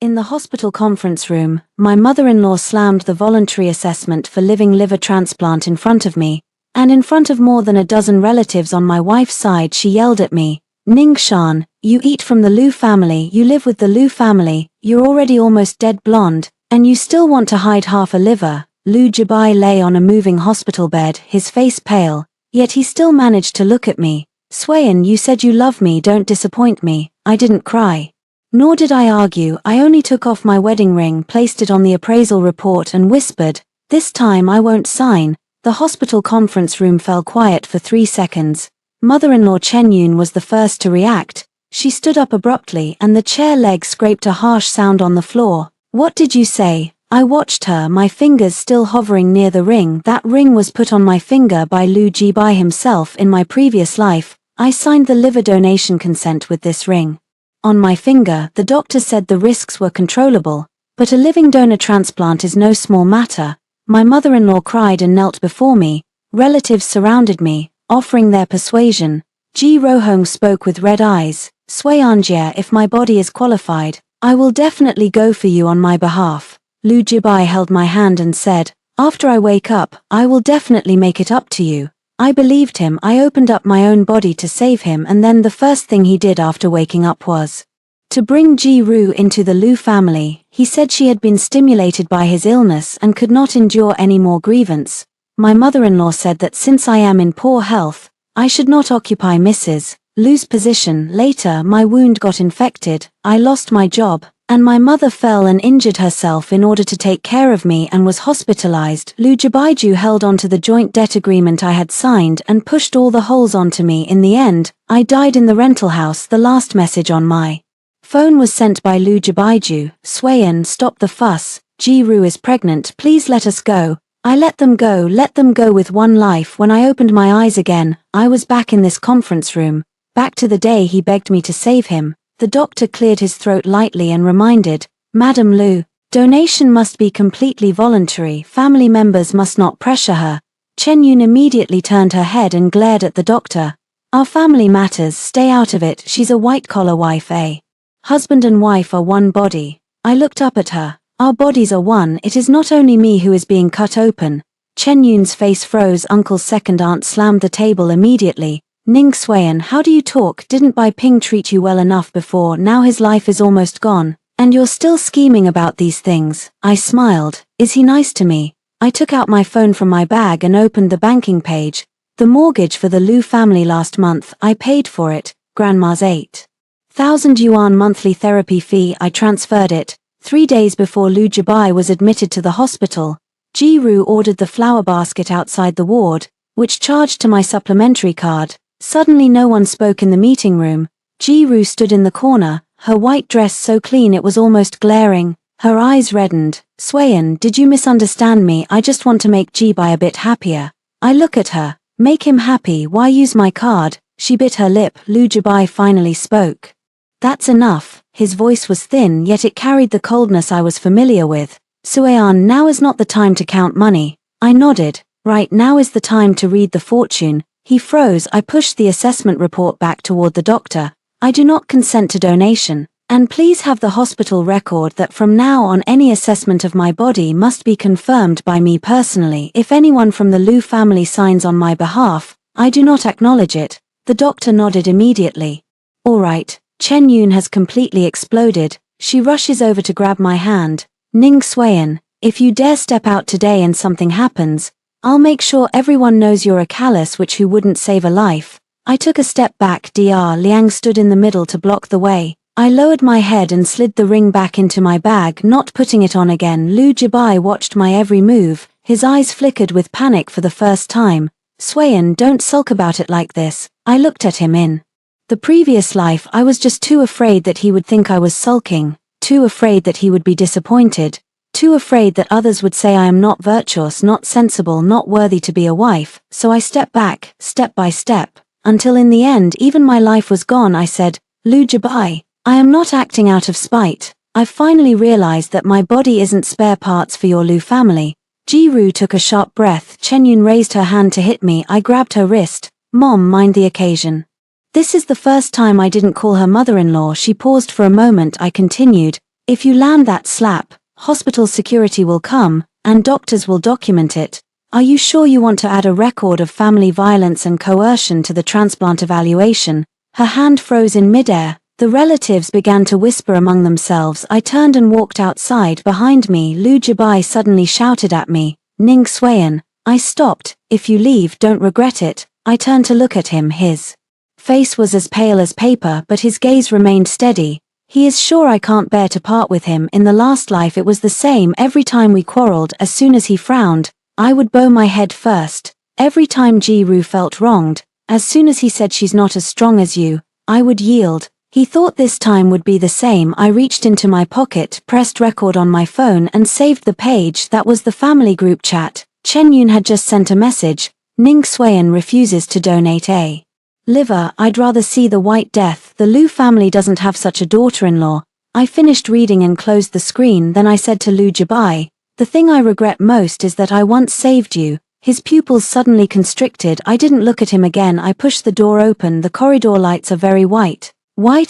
In the hospital conference room, my mother-in-law slammed the voluntary assessment for living liver transplant in front of me, and in front of more than a dozen relatives on my wife's side she yelled at me, "Ning Shan, you eat from the Liu family, you live with the Liu family, you're already almost dead blonde, and you still want to hide half a liver." Liu Jibai lay on a moving hospital bed, his face pale, yet he still managed to look at me. "Swayan, you said you love me, don't disappoint me." I didn't cry. Nor did I argue, I only took off my wedding ring, placed it on the appraisal report and whispered, "This time I won't sign." The hospital conference room fell quiet for 3 seconds. Mother-in-law Chen Yun was the first to react. She stood up abruptly and the chair leg scraped a harsh sound on the floor. "What did you say?" I watched her, my fingers still hovering near the ring. "That ring was put on my finger by Liu Jibai himself in my previous life. I signed the liver donation consent with this ring on my finger. The doctor said the risks were controllable, but a living donor transplant is no small matter." My mother-in-law cried and knelt before me. Relatives surrounded me, offering their persuasion. Ji Rohong spoke with red eyes. "Swayanjia, if my body is qualified, I will definitely go for you on my behalf." Liu Jibai held my hand and said, "After I wake up, I will definitely make it up to you." I believed him. I opened up my own body to save him, and then the first thing he did after waking up was to bring Ji Ru into the Liu family. He said she had been stimulated by his illness and could not endure any more grievance. My mother-in-law said that since I am in poor health, I should not occupy Mrs. Liu's position. Later, my wound got infected, I lost my job, and my mother fell and injured herself in order to take care of me and was hospitalized. Liu Jibaiju held onto the joint debt agreement I had signed and pushed all the holes onto me. In the end, I died in the rental house. The last message on my phone was sent by Liu Jibaiju. "Swayan, stop the fuss. Ji Ru is pregnant. Please let us go." I let them go with one life. When I opened my eyes again, I was back in this conference room, back to the day he begged me to save him. The doctor cleared his throat lightly and reminded, "Madam Liu, donation must be completely voluntary. Family members must not pressure her." Chen Yun immediately turned her head and glared at the doctor. "Our family matters, stay out of it. She's a white-collar wife, eh? Husband and wife are one body." I looked up at her. "Our bodies are one. It is not only me who is being cut open." Chen Yun's face froze. Uncle's second aunt slammed the table immediately. "Ning Swayan, how do you talk? Didn't Bai Ping treat you well enough before? Now his life is almost gone, and you're still scheming about these things." I smiled. "Is he nice to me?" I took out my phone from my bag and opened the banking page. The mortgage for the Liu family last month, I paid for it. Grandma's 8,000 yuan monthly therapy fee, I transferred it. 3 days before Liu Jibai was admitted to the hospital, Ji Ru ordered the flower basket outside the ward, which charged to my supplementary card. Suddenly no one spoke in the meeting room. Ji Ru stood in the corner, her white dress so clean it was almost glaring. Her eyes reddened. "Swayan, did you misunderstand me? I just want to make Jibai a bit happier." I look at her. "Make him happy, why use my card?" She bit her lip. Liu Jibai finally spoke. "That's enough." His voice was thin, yet it carried the coldness I was familiar with. "Swayan, now is not the time to count money." I nodded. "Right, now is the time to read the fortune." He froze. I pushed the assessment report back toward the doctor. "I do not consent to donation, and please have the hospital record that from now on any assessment of my body must be confirmed by me personally. If anyone from the Liu family signs on my behalf, I do not acknowledge it." The doctor nodded immediately. "All right." Chen Yun has completely exploded. She rushes over to grab my hand. "Ning Swayan, if you dare step out today and something happens, I'll make sure everyone knows you're a callous witch who wouldn't save a life." I took a step back. Dr. Liang stood in the middle to block the way. I lowered my head and slid the ring back into my bag, not putting it on again. Liu Jibai watched my every move. His eyes flickered with panic for the first time. "Swayan, don't sulk about it like this." I looked at him. In the previous life I was just too afraid that he would think I was sulking, too afraid that he would be disappointed, too afraid that others would say I am not virtuous, not sensible, not worthy to be a wife. So I stepped back, step by step, until in the end even my life was gone. I said, "Liu Jibai, I am not acting out of spite. I've finally realized that my body isn't spare parts for your Liu family." Ji Ru took a sharp breath. Chen Yun raised her hand to hit me. I grabbed her wrist. "Mom, mind the occasion." This is the first time I didn't call her mother-in-law. She paused for a moment. I continued, If you land that slap, hospital security will come, and doctors will document it. Are you sure you want to add a record of family violence and coercion to the transplant evaluation? Her hand froze in midair. The relatives began to whisper among themselves. I turned and walked outside. Behind me, Lu Jibai suddenly shouted at me, "Ning Xuan." I stopped. "If you leave, don't regret it." I turned to look at him. His face was as pale as paper, but his gaze remained steady. "He is sure I can't bear to part with him. In the last life it was the same. Every time we quarreled, as soon as he frowned, I would bow my head first. Every time Ji-Ru felt wronged, as soon as he said she's not as strong as you, I would yield. He thought this time would be the same." I reached into my pocket, pressed record on my phone and saved the page. That was the family group chat. Chen Yun had just sent a message. "Ning Xuan refuses to donate a liver. I'd rather see the White Death. The Lu family doesn't have such a daughter-in-law." I finished reading and closed the screen. Then I said to Lu Jibai, "The thing I regret most is that I once saved you." His pupils suddenly constricted. I didn't look at him again. I pushed the door open. The corridor lights are very white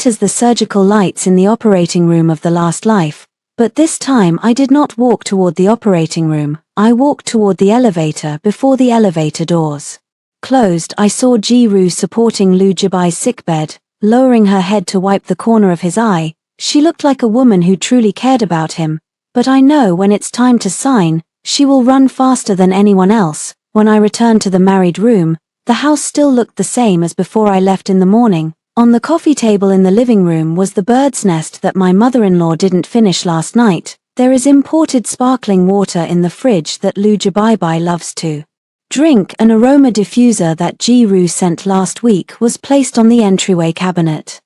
as the surgical lights in the operating room of the last life. But this time I did not walk toward the operating room. I walked toward the elevator. Before the elevator doors closed, I saw Ji-Ru supporting Lu Jibai's sickbed, lowering her head to wipe the corner of his eye. She looked like a woman who truly cared about him. But I know when it's time to sign, she will run faster than anyone else. When I returned to the married room, the house still looked the same as before I left in the morning. On the coffee table in the living room was the bird's nest that my mother-in-law didn't finish last night. There is imported sparkling water in the fridge that Lu Jibai loves to drink. An aroma diffuser that Ji-Ru sent last week was placed on the entryway cabinet.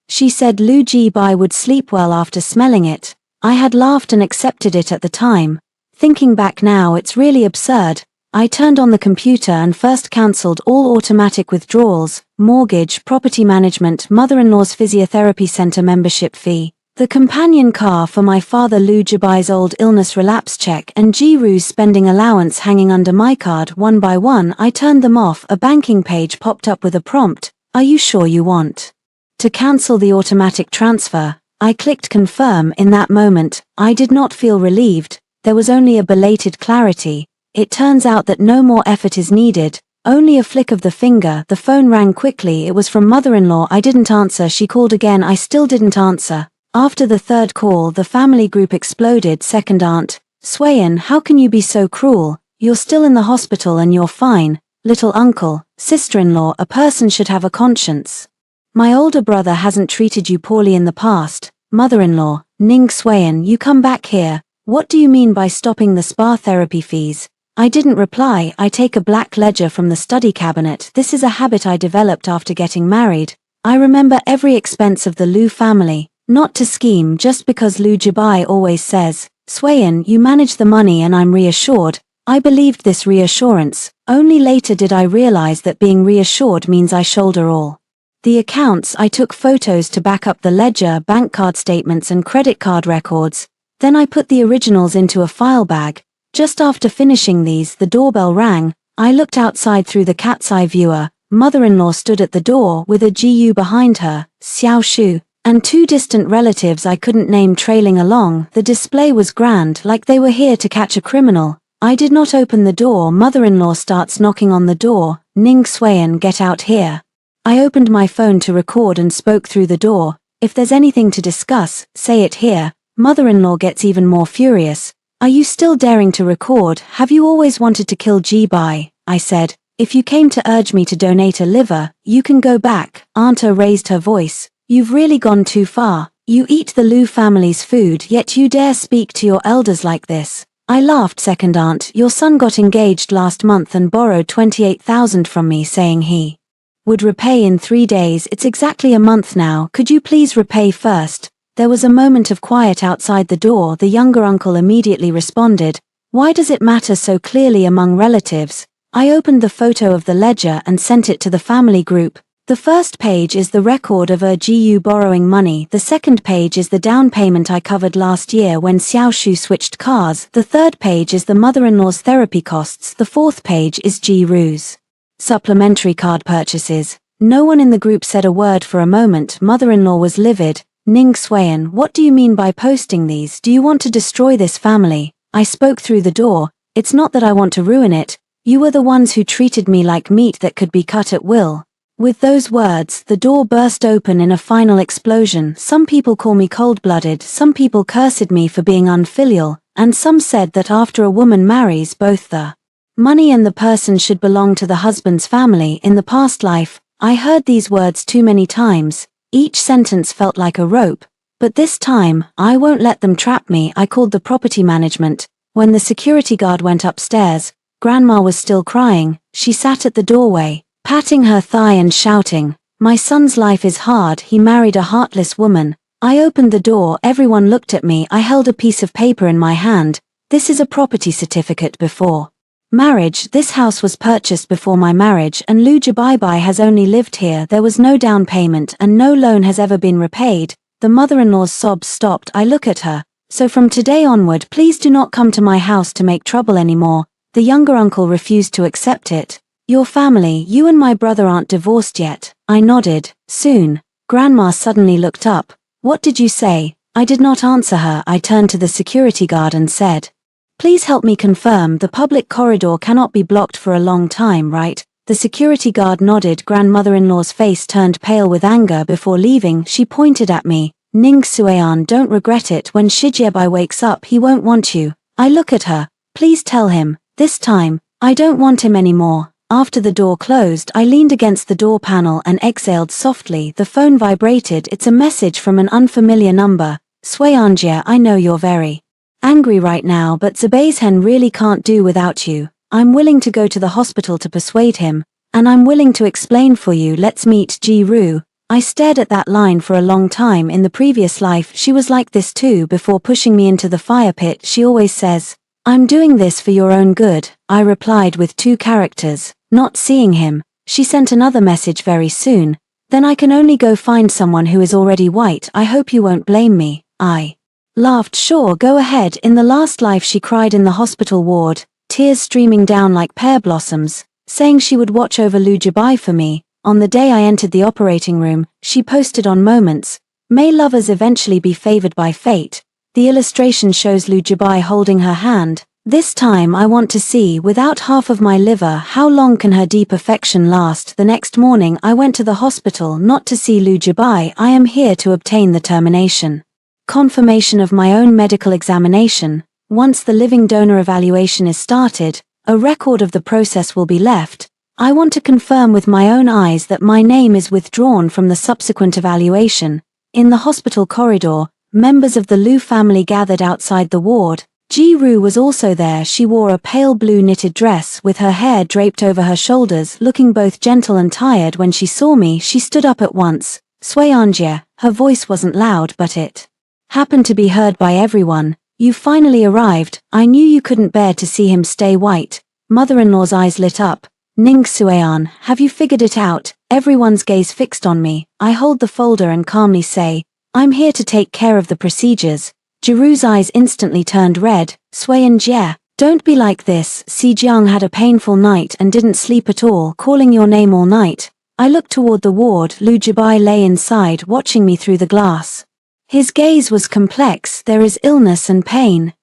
She said Lu Jibai would sleep well after smelling it. I had laughed and accepted it at the time. Thinking back now, it's really absurd. I turned on the computer and first cancelled all automatic withdrawals, mortgage, property management, mother-in-law's physiotherapy center membership fee, the companion car for my father Lu Jibai's old illness relapse check, and Ji-Ru's spending allowance hanging under my card. One by one I turned them off. A banking page popped up with a prompt, "Are you sure you want to cancel the automatic transfer?" I clicked confirm. In that moment, I did not feel relieved. There was only a belated clarity. It turns out that no more effort is needed, only a flick of the finger. The phone rang quickly. It was from mother-in-law. I didn't answer. She called again. I still didn't answer. After the third call, the family group exploded. "Second Aunt Xuan, how can you be so cruel? You're still in the hospital and you're fine. Little uncle, sister-in-law, a person should have a conscience. My older brother hasn't treated you poorly in the past. Mother-in-law, Ning Xuan, you come back here. What do you mean by stopping the spa therapy fees?" I didn't reply. I take a black ledger from the study cabinet. This is a habit I developed after getting married. I remember every expense of the Lu family, not to scheme, just because Lu Jibai always says, "Xuan, you manage the money," and I'm reassured. I believed this reassurance. Only later did I realize that being reassured means I shoulder all the accounts. I took photos to back up the ledger, bank card statements and credit card records. Then I put the originals into a file bag. Just after finishing these, the doorbell rang. I looked outside through the cat's eye viewer. Mother-in-law stood at the door with a GU behind her, Xiao Shu, and two distant relatives I couldn't name trailing along. The display was grand, like they were here to catch a criminal. I did not open the door. Mother-in-law starts knocking on the door. "Ning Xuan, get out here." I opened my phone to record and spoke through the door. "If there's anything to discuss, say it here." Mother-in-law gets even more furious. "Are you still daring to record? Have you always wanted to kill Ji-Bai?" I said. "If you came to urge me to donate a liver, you can go back." Aunta raised her voice. "You've really gone too far. You eat the Lu family's food, yet you dare speak to your elders like this." I laughed. "Second Aunt, your son got engaged last month and borrowed 28,000 from me, saying he would repay in 3 days. It's exactly a month now. Could you please repay first?" There was a moment of quiet outside the door. The younger uncle immediately responded, "Why does it matter so clearly among relatives?" I opened the photo of the ledger and sent it to the family group. The first page is the record of GU borrowing money. The second page is the down payment I covered last year when Xiao Shu switched cars. The third page is the mother-in-law's therapy costs. The fourth page is Ji-Ru's supplementary card purchases. No one in the group said a word for a moment. Mother-in-law was livid. Ning Xuan, what do you mean by posting these? Do you want to destroy this family? I spoke through the door. It's not that I want to ruin it. You were the ones who treated me like meat that could be cut at will. With those words, the door burst open in a final explosion. Some people call me cold-blooded, some people cursed me for being unfilial, and some said that after a woman marries, both the money and the person should belong to the husband's family. In the past life, I heard these words too many times. Each sentence felt like a rope. But this time, I won't let them trap me. I called the property management. When the security guard went upstairs, Grandma was still crying. She sat at the doorway, patting her thigh and shouting, "My son's life is hard, he married a heartless woman." I opened the door, everyone looked at me. I held a piece of paper in my hand. This is a property certificate before marriage. This house was purchased before my marriage, and Lu Jibai has only lived here. There was no down payment and no loan has ever been repaid. The mother-in-law's sobs stopped. I look at her. So from today onward, please do not come to my house to make trouble anymore. The younger uncle refused to accept it. Your family, you and my brother aren't divorced yet. I nodded. Soon. Grandma suddenly looked up. What did you say? I did not answer her. I turned to the security guard and said, please help me confirm the public corridor cannot be blocked for a long time, right? The security guard nodded. Grandmother-in-law's face turned pale with anger. Before leaving, she pointed at me. Ning Xuan, don't regret it. When Shijiebai wakes up, he won't want you. I look at her. Please tell him. This time, I don't want him anymore. After the door closed, I leaned against the door panel and exhaled softly. The phone vibrated. It's a message from an unfamiliar number. Xuanjie, I know you're very angry right now, but Zebaihen really can't do without you. I'm willing to go to the hospital to persuade him, and I'm willing to explain for you. Let's meet Ji Ru. I stared at that line for a long time. In the previous life, she was like this too. Before pushing me into the fire pit, she always says, I'm doing this for your own good. I replied with 2 characters. Not seeing him, she sent another message very soon. Then I can only go find someone who is already white. I hope you won't blame me. I laughed. Sure, go ahead. In the last life she cried in the hospital ward, tears streaming down like pear blossoms, saying she would watch over Lu Jibai for me. On the day I entered the operating room, she posted on Moments, may lovers eventually be favored by fate. The illustration shows Lu Jibai holding her hand. This time I want to see, without half of my liver, how long can her deep affection last. The next morning I went to the hospital not to see Lu Jibai. I am here to obtain the termination confirmation of my own medical examination. Once the living donor evaluation is started, a record of the process will be left. I want to confirm with my own eyes that my name is withdrawn from the subsequent evaluation. In the hospital corridor, members of the Lu family gathered outside the ward. Ji Ru was also there. She wore a pale blue knitted dress with her hair draped over her shoulders, looking both gentle and tired. When she saw me, she stood up at once. Xuanjie, her voice wasn't loud, but it happened to be heard by everyone. You finally arrived. I knew you couldn't bear to see him stay white. Mother-in-law's eyes lit up. Ning Xuan, have you figured it out? Everyone's gaze fixed on me. I hold the folder and calmly say, I'm here to take care of the procedures. Jiru's eyes instantly turned red. Xuanjie, don't be like this. Si Jiang had a painful night and didn't sleep at all, calling your name all night. I looked toward the ward. Lu Jibai lay inside, watching me through the glass. His gaze was complex. There is illness and pain.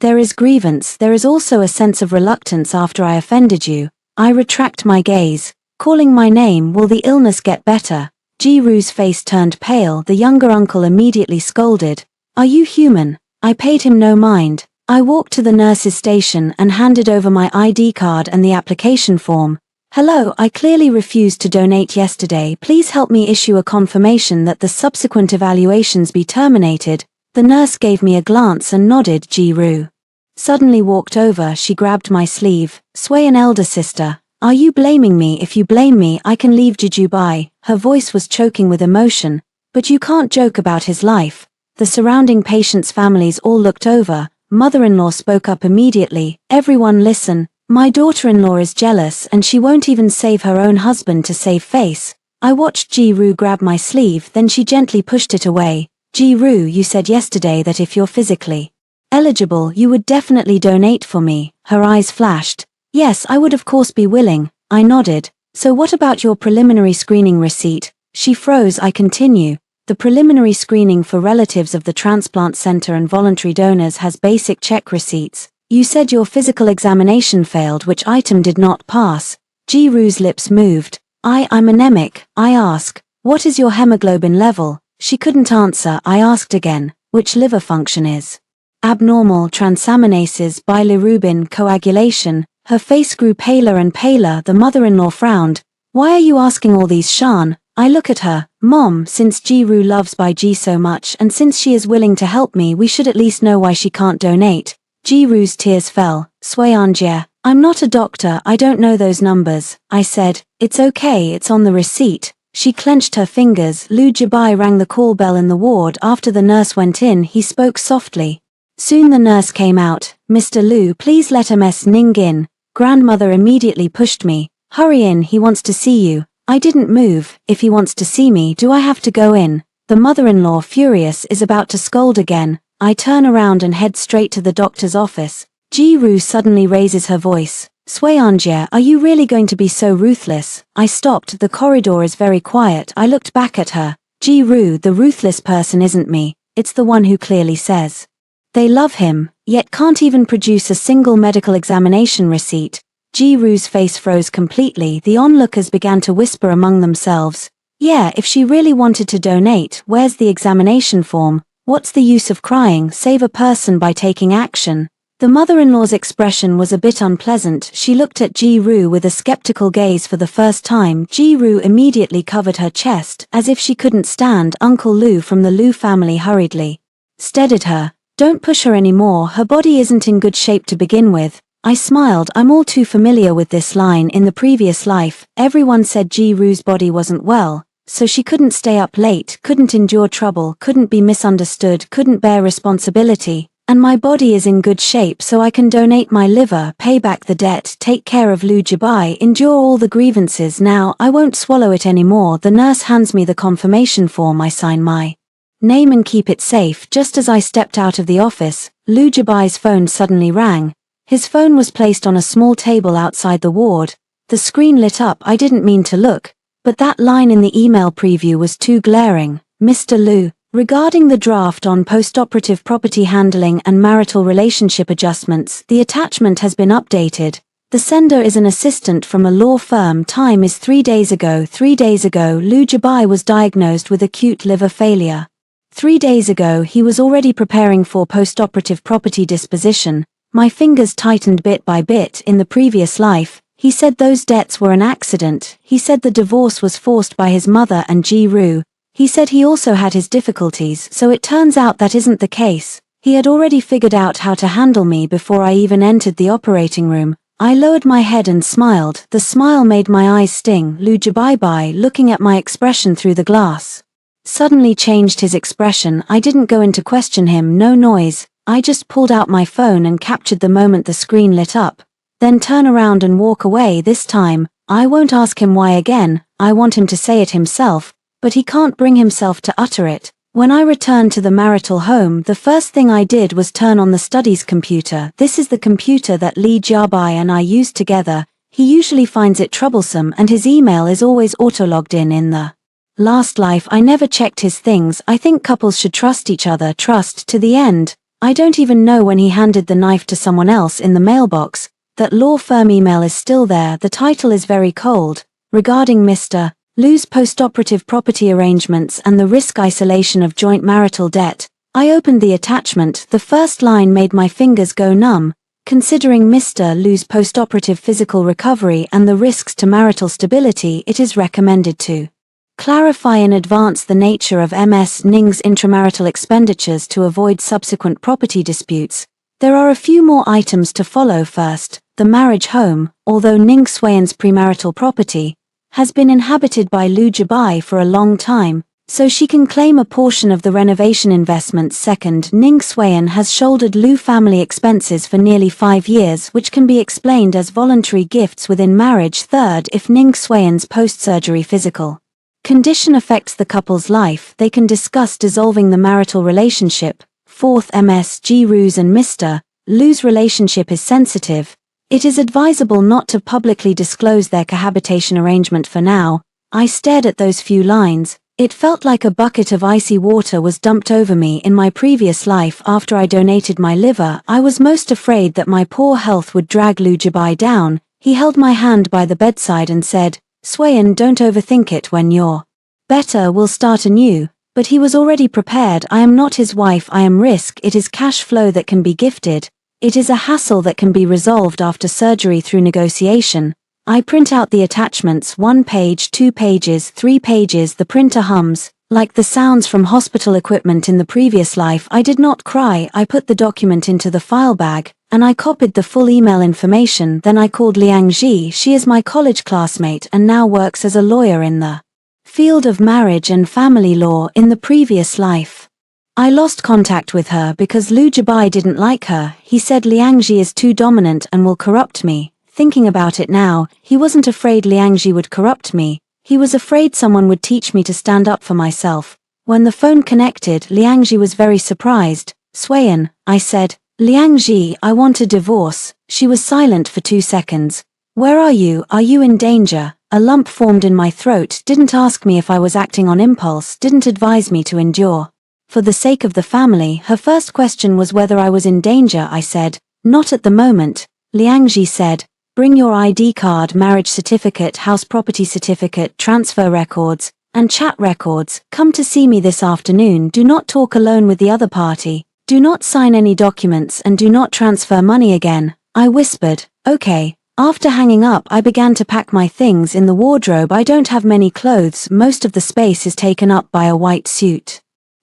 There is grievance. There is also a sense of reluctance after I offended you. I retract my gaze. Calling my name, will the illness get better? Ji Ru's face turned pale. The younger uncle immediately scolded. Are you human? I paid him no mind. I walked to the nurse's station and handed over my ID card and the application form. Hello, I clearly refused to donate yesterday. Please help me issue a confirmation that the subsequent evaluations be terminated. The nurse gave me a glance and nodded. Ji Ru suddenly walked over. She grabbed my sleeve. Sway, an elder sister. Are you blaming me? If you blame me, I can leave Jijubai. Her voice was choking with emotion. But you can't joke about his life. The surrounding patients' families all looked over. Mother-in-law spoke up immediately. Everyone listen. My daughter-in-law is jealous and she won't even save her own husband to save face. I watched Ji Ru grab my sleeve, then she gently pushed it away. Ji Ru, you said yesterday that if you're physically eligible, you would definitely donate for me. Her eyes flashed. Yes, I would of course be willing. I nodded. So what about your preliminary screening receipt? She froze. I continue. The preliminary screening for relatives of the transplant center and voluntary donors has basic check receipts. You said your physical examination failed, which item did not pass? Ji-Roo's lips moved. I'm anemic. I ask, what is your hemoglobin level? She couldn't answer. I asked again, which liver function is abnormal? Transaminases, bilirubin, coagulation. Her face grew paler and paler. The mother-in-law frowned. Why are you asking all these, Shan? I look at her. Mom, since Ji-Roo loves Bai Ji so much and since she is willing to help me, we should at least know why she can't donate. Ji-Roo's tears fell. Swayanjia, I'm not a doctor, I don't know those numbers. I said, it's okay, it's on the receipt. She clenched her fingers. Lu Jibai rang the call bell in the ward. After the nurse went in, he spoke softly. Soon the nurse came out. Mr. Lu, please let Ms. Ning in. Grandmother immediately pushed me. Hurry in, he wants to see you. I didn't move. If he wants to see me, do I have to go in? The mother-in-law, furious, is about to scold again. I turn around and head straight to the doctor's office. Ji-Roo suddenly raises her voice. Swayanjia, are you really going to be so ruthless? I stopped. The corridor is very quiet. I looked back at her. Ji-Roo, the ruthless person isn't me. It's the one who clearly says they love him, yet can't even produce a single medical examination receipt. Ji-Roo's face froze completely. The onlookers began to whisper among themselves. Yeah, if she really wanted to donate, where's the examination form? What's the use of crying? Save a person by taking action. The mother-in-law's expression was a bit unpleasant. She looked at Ji-Roo with a skeptical gaze for the first time. Ji-Roo immediately covered her chest, as if she couldn't stand. Uncle Lu from the Lu family hurriedly steadied her. Don't push her anymore, her body isn't in good shape to begin with. I smiled. I'm all too familiar with this line. In the previous life, everyone said Ji-Roo's body wasn't well, so she couldn't stay up late, couldn't endure trouble, couldn't be misunderstood, couldn't bear responsibility. And my body is in good shape, so I can donate my liver, pay back the debt, take care of Lu Jibai, endure all the grievances. Now, I won't swallow it anymore. The nurse hands me the confirmation form. I sign my name and keep it safe. Just as I stepped out of the office, Lu Jibai's phone suddenly rang. His phone was placed on a small table outside the ward. The screen lit up. I didn't mean to look, but that line in the email preview was too glaring. Mr. Lu, regarding the draft on postoperative property handling and marital relationship adjustments, the attachment has been updated. The sender is an assistant from a law firm. Time is 3 days ago. 3 days ago, Lu Jibai was diagnosed with acute liver failure. 3 days ago, he was already preparing for postoperative property disposition. My fingers tightened bit by bit. In the previous life, he said those debts were an accident. He said the divorce was forced by his mother and Ji-Roo. He said he also had his difficulties, so it turns out that isn't the case. He had already figured out how to handle me before I even entered the operating room. I lowered my head and smiled. The smile made my eyes sting. Lu Jibai, looking at my expression through the glass, suddenly changed his expression. I didn't go in to question him. No noise. I just pulled out my phone and captured the moment the screen lit up. Then turn around and walk away. This time, I won't ask him why again. I want him to say it himself, but he can't bring himself to utter it. When I returned to the marital home, the first thing I did was turn on the studies computer. This is the computer that Li Jiabai and I use together. He usually finds it troublesome and his email is always auto-logged in the last life. I never checked his things. I think couples should trust each other, trust to the end. I don't even know when he handed the knife to someone else in the mailbox. That law firm email is still there. The title is very cold. Regarding Mr. Lu's postoperative property arrangements and the risk isolation of joint marital debt. I opened the attachment. The first line made my fingers go numb. Considering Mr. Lu's postoperative physical recovery and the risks to marital stability, it is recommended to clarify in advance the nature of Ms. Ning's intramarital expenditures to avoid subsequent property disputes. There are a few more items to follow. First, the marriage home, although Ning Xueyan's premarital property, has been inhabited by Lu Jibai for a long time, so she can claim a portion of the renovation investments. Second, Ning Xueyan has shouldered Lu family expenses for nearly 5 years, which can be explained as voluntary gifts within marriage. Third, if Ning Xueyan's post-surgery physical condition affects the couple's life, they can discuss dissolving the marital relationship. Fourth, Ms. Ji-Roo's and Mr. Lu's relationship is sensitive. It is advisable not to publicly disclose their cohabitation arrangement for now. I stared at those few lines. It felt like a bucket of icy water was dumped over me. In my previous life after I donated my liver, I was most afraid that my poor health would drag Lujabai down. He held my hand by the bedside and said, "Swayan, don't overthink it. When you're better, we'll start anew." But he was already prepared. I am not his wife, I am risk. It is cash flow that can be gifted. It is a hassle that can be resolved after surgery through negotiation. I print out the attachments, 1 page, 2 pages, 3 pages, the printer hums, like the sounds from hospital equipment in the previous life. I did not cry. I put the document into the file bag, and I copied the full email information. Then I called Liang Ji. She is my college classmate and now works as a lawyer in the field of marriage and family law. In the previous life, I lost contact with her because Lu Jibai didn't like her. He said Liang Ji is too dominant and will corrupt me. Thinking about it now, he wasn't afraid Liang Ji would corrupt me. He was afraid someone would teach me to stand up for myself. When the phone connected, Liang Ji was very surprised. "Swayan," I said. "Liang Ji, I want a divorce." She was silent for 2 seconds. "Where are you? Are you in danger?" A lump formed in my throat. Didn't ask me if I was acting on impulse, didn't advise me to endure. For the sake of the family, her first question was whether I was in danger. I said, "Not at the moment." Liang Ji said, "Bring your ID card, marriage certificate, house property certificate, transfer records, and chat records. Come to see me this afternoon. Do not talk alone with the other party. Do not sign any documents and do not transfer money again." I whispered, "Okay." After hanging up, I began to pack my things in the wardrobe. I don't have many clothes. Most of the space is taken up by a white suit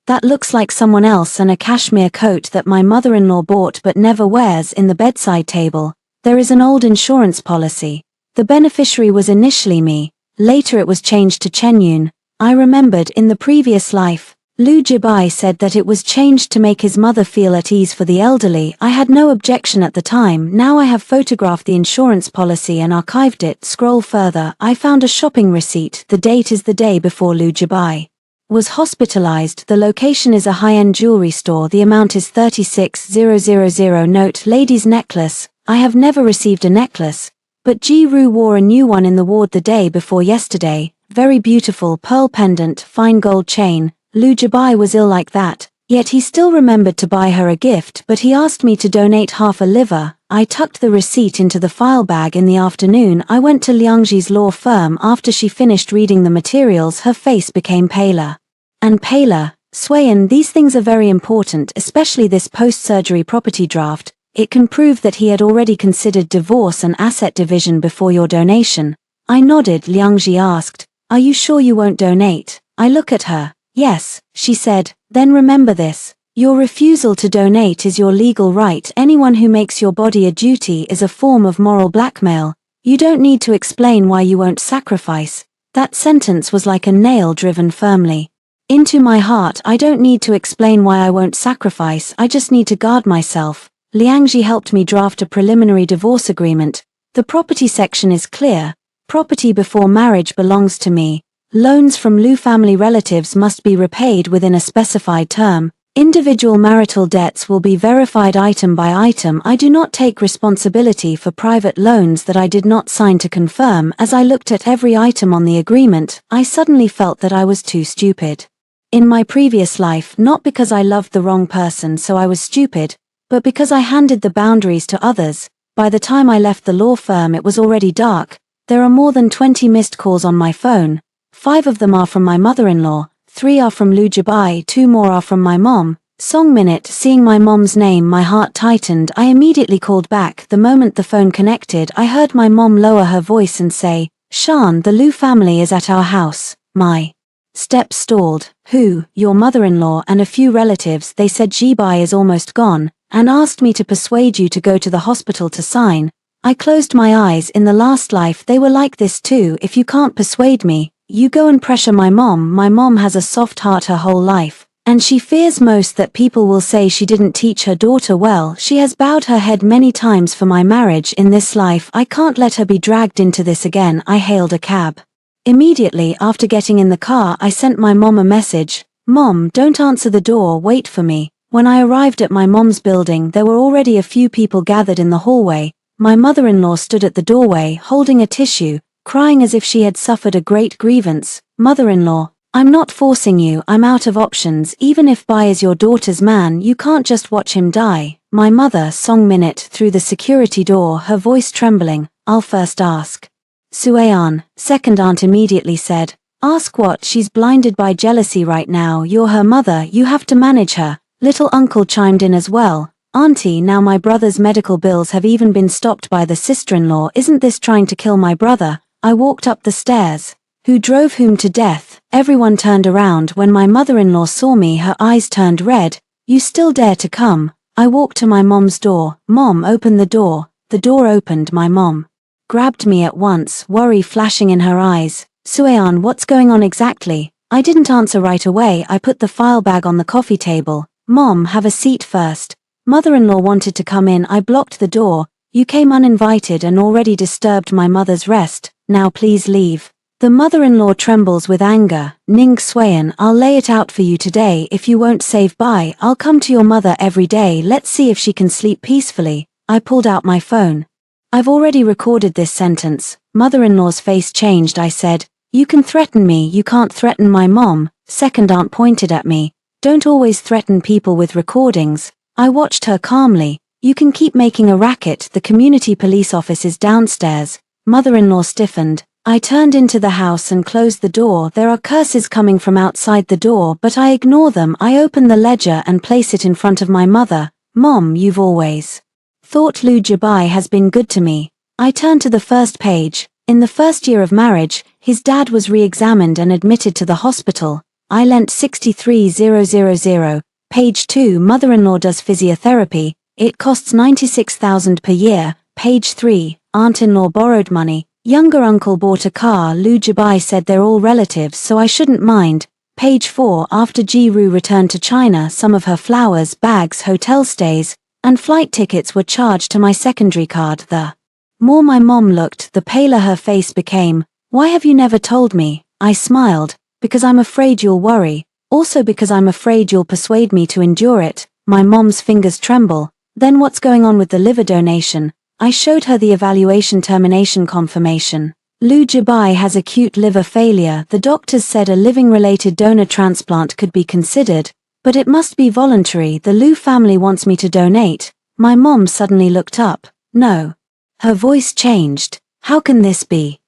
that looks like someone else and a cashmere coat that my mother-in-law bought but never wears. In the bedside table, there is an old insurance policy. The beneficiary was initially me. Later it was changed to Chen Yun. I remembered in the previous life, Lu Jibai said that it was changed to make his mother feel at ease for the elderly. I had no objection at the time. Now I have photographed the insurance policy and archived it. Scroll further. I found a shopping receipt. The date is the day before Lu Jibai was hospitalized. The location is a high-end jewelry store. The amount is 36,000. Note: ladies' necklace. I have never received a necklace, but Ji Ru wore a new one in the ward the day before yesterday. Very beautiful pearl pendant, fine gold chain. Lu Jibai was ill like that, yet he still remembered to buy her a gift. But he asked me to donate half a liver. I tucked the receipt into the file bag. In the afternoon, I went to Liang Ji's law firm. After she finished reading the materials, her face became paler and paler. "Swayan, these things are very important, especially this post-surgery property draft. It can prove that he had already considered divorce and asset division before your donation." I nodded. Liang Ji asked, "Are you sure you won't donate?" I look at her. "Yes," she said. "Then remember this. Your refusal to donate is your legal right. Anyone who makes your body a duty is a form of moral blackmail. You don't need to explain why you won't sacrifice." That sentence was like a nail driven firmly into my heart. I don't need to explain why I won't sacrifice. I just need to guard myself. Liang Ji helped me draft a preliminary divorce agreement. The property section is clear. Property before marriage belongs to me. Loans from Lu family relatives must be repaid within a specified term. Individual marital debts will be verified item by item. I do not take responsibility for private loans that I did not sign to confirm. As I looked at every item on the agreement, I suddenly felt that I was too stupid. In my previous life, not because I loved the wrong person so I was stupid, but because I handed the boundaries to others. By the time I left the law firm, it was already dark. There are more than 20 missed calls on my phone. 5 of them are from my mother-in-law, 3 are from Lu Jibai, 2 more are from my mom. Song Minute. Seeing my mom's name, my heart tightened. I immediately called back. The moment the phone connected, I heard my mom lower her voice and say, "Shan, the Lu family is at our house." My steps stalled. "Who?" "Your mother-in-law and a few relatives. They said Jibai is almost gone, and asked me to persuade you to go to the hospital to sign." I closed my eyes. In the last life they were like this too. "If you can't persuade me, you go and pressure my mom." My mom has a soft heart her whole life, and she fears most that people will say she didn't teach her daughter well. She has bowed her head many times for my marriage in this life. I can't let her be dragged into this again. I hailed a cab. Immediately after getting in the car, I sent my mom a message. "Mom, don't answer the door, wait for me." When I arrived at my mom's building, there were already a few people gathered in the hallway. My mother-in-law stood at the doorway, holding a tissue, crying as if she had suffered a great grievance. "Mother-in-law, I'm not forcing you, I'm out of options. Even if Bai is your daughter's man, you can't just watch him die. My mother, Song Minute, through the security door, her voice trembling. I'll first ask. Suean, second aunt, immediately said. Ask what? She's blinded by jealousy right now. You're her mother, you have to manage her. Little uncle chimed in as well. Auntie, now my brother's medical bills have even been stopped by the sister-in-law. Isn't this trying to kill my brother? I walked up the stairs. Who drove whom to death? Everyone turned around. When my mother-in-law saw me, her eyes turned red. You still dare to come? I walked to my mom's door. Mom, open the door. The door opened. My mom grabbed me at once, worry flashing in her eyes. Suean, what's going on exactly? I didn't answer right away. I put the file bag on the coffee table. Mom, have a seat first. Mother-in-law wanted to come in. I blocked the door. You came uninvited and already disturbed my mother's rest. Now please leave. The mother-in-law trembles with anger. Ning Suean, I'll lay it out for you today. If you won't save Bai, I'll come to your mother every day. Let's see if she can sleep peacefully. I pulled out my phone. I've already recorded this sentence. Mother-in-law's face changed. I said, you can threaten me, you can't threaten my mom. Second aunt pointed at me. Don't always threaten people with recordings. I watched her calmly. You can keep making a racket. The community police office is downstairs. Mother-in-law stiffened. I turned into the house and closed the door. There are curses coming from outside the door, but I ignore them. I open the ledger and place it in front of my mother. Mom, you've always thought Lu Jibai has been good to me. I turned to the first page. In the first year of marriage, his dad was re-examined and admitted to the hospital. I lent 63,000. Page 2, mother-in-law does physiotherapy. It costs 96,000 per year. Page 3, aunt-in-law borrowed money. Younger uncle bought a car. Lu Jibai said they're all relatives, so I shouldn't mind. Page 4, after Ji-Ru returned to China, some of her flowers, bags, hotel stays, and flight tickets were charged to my secondary card. The more my mom looked, the paler her face became. Why have you never told me? I smiled. Because I'm afraid you'll worry. Also because I'm afraid you'll persuade me to endure it. My mom's fingers tremble. Then what's going on with the liver donation? I showed her the evaluation termination confirmation. Lu Jibai has acute liver failure. The doctors said a living-related donor transplant could be considered, but it must be voluntary. The Lu family wants me to donate. My mom suddenly looked up. No. Her voice changed. How can this be?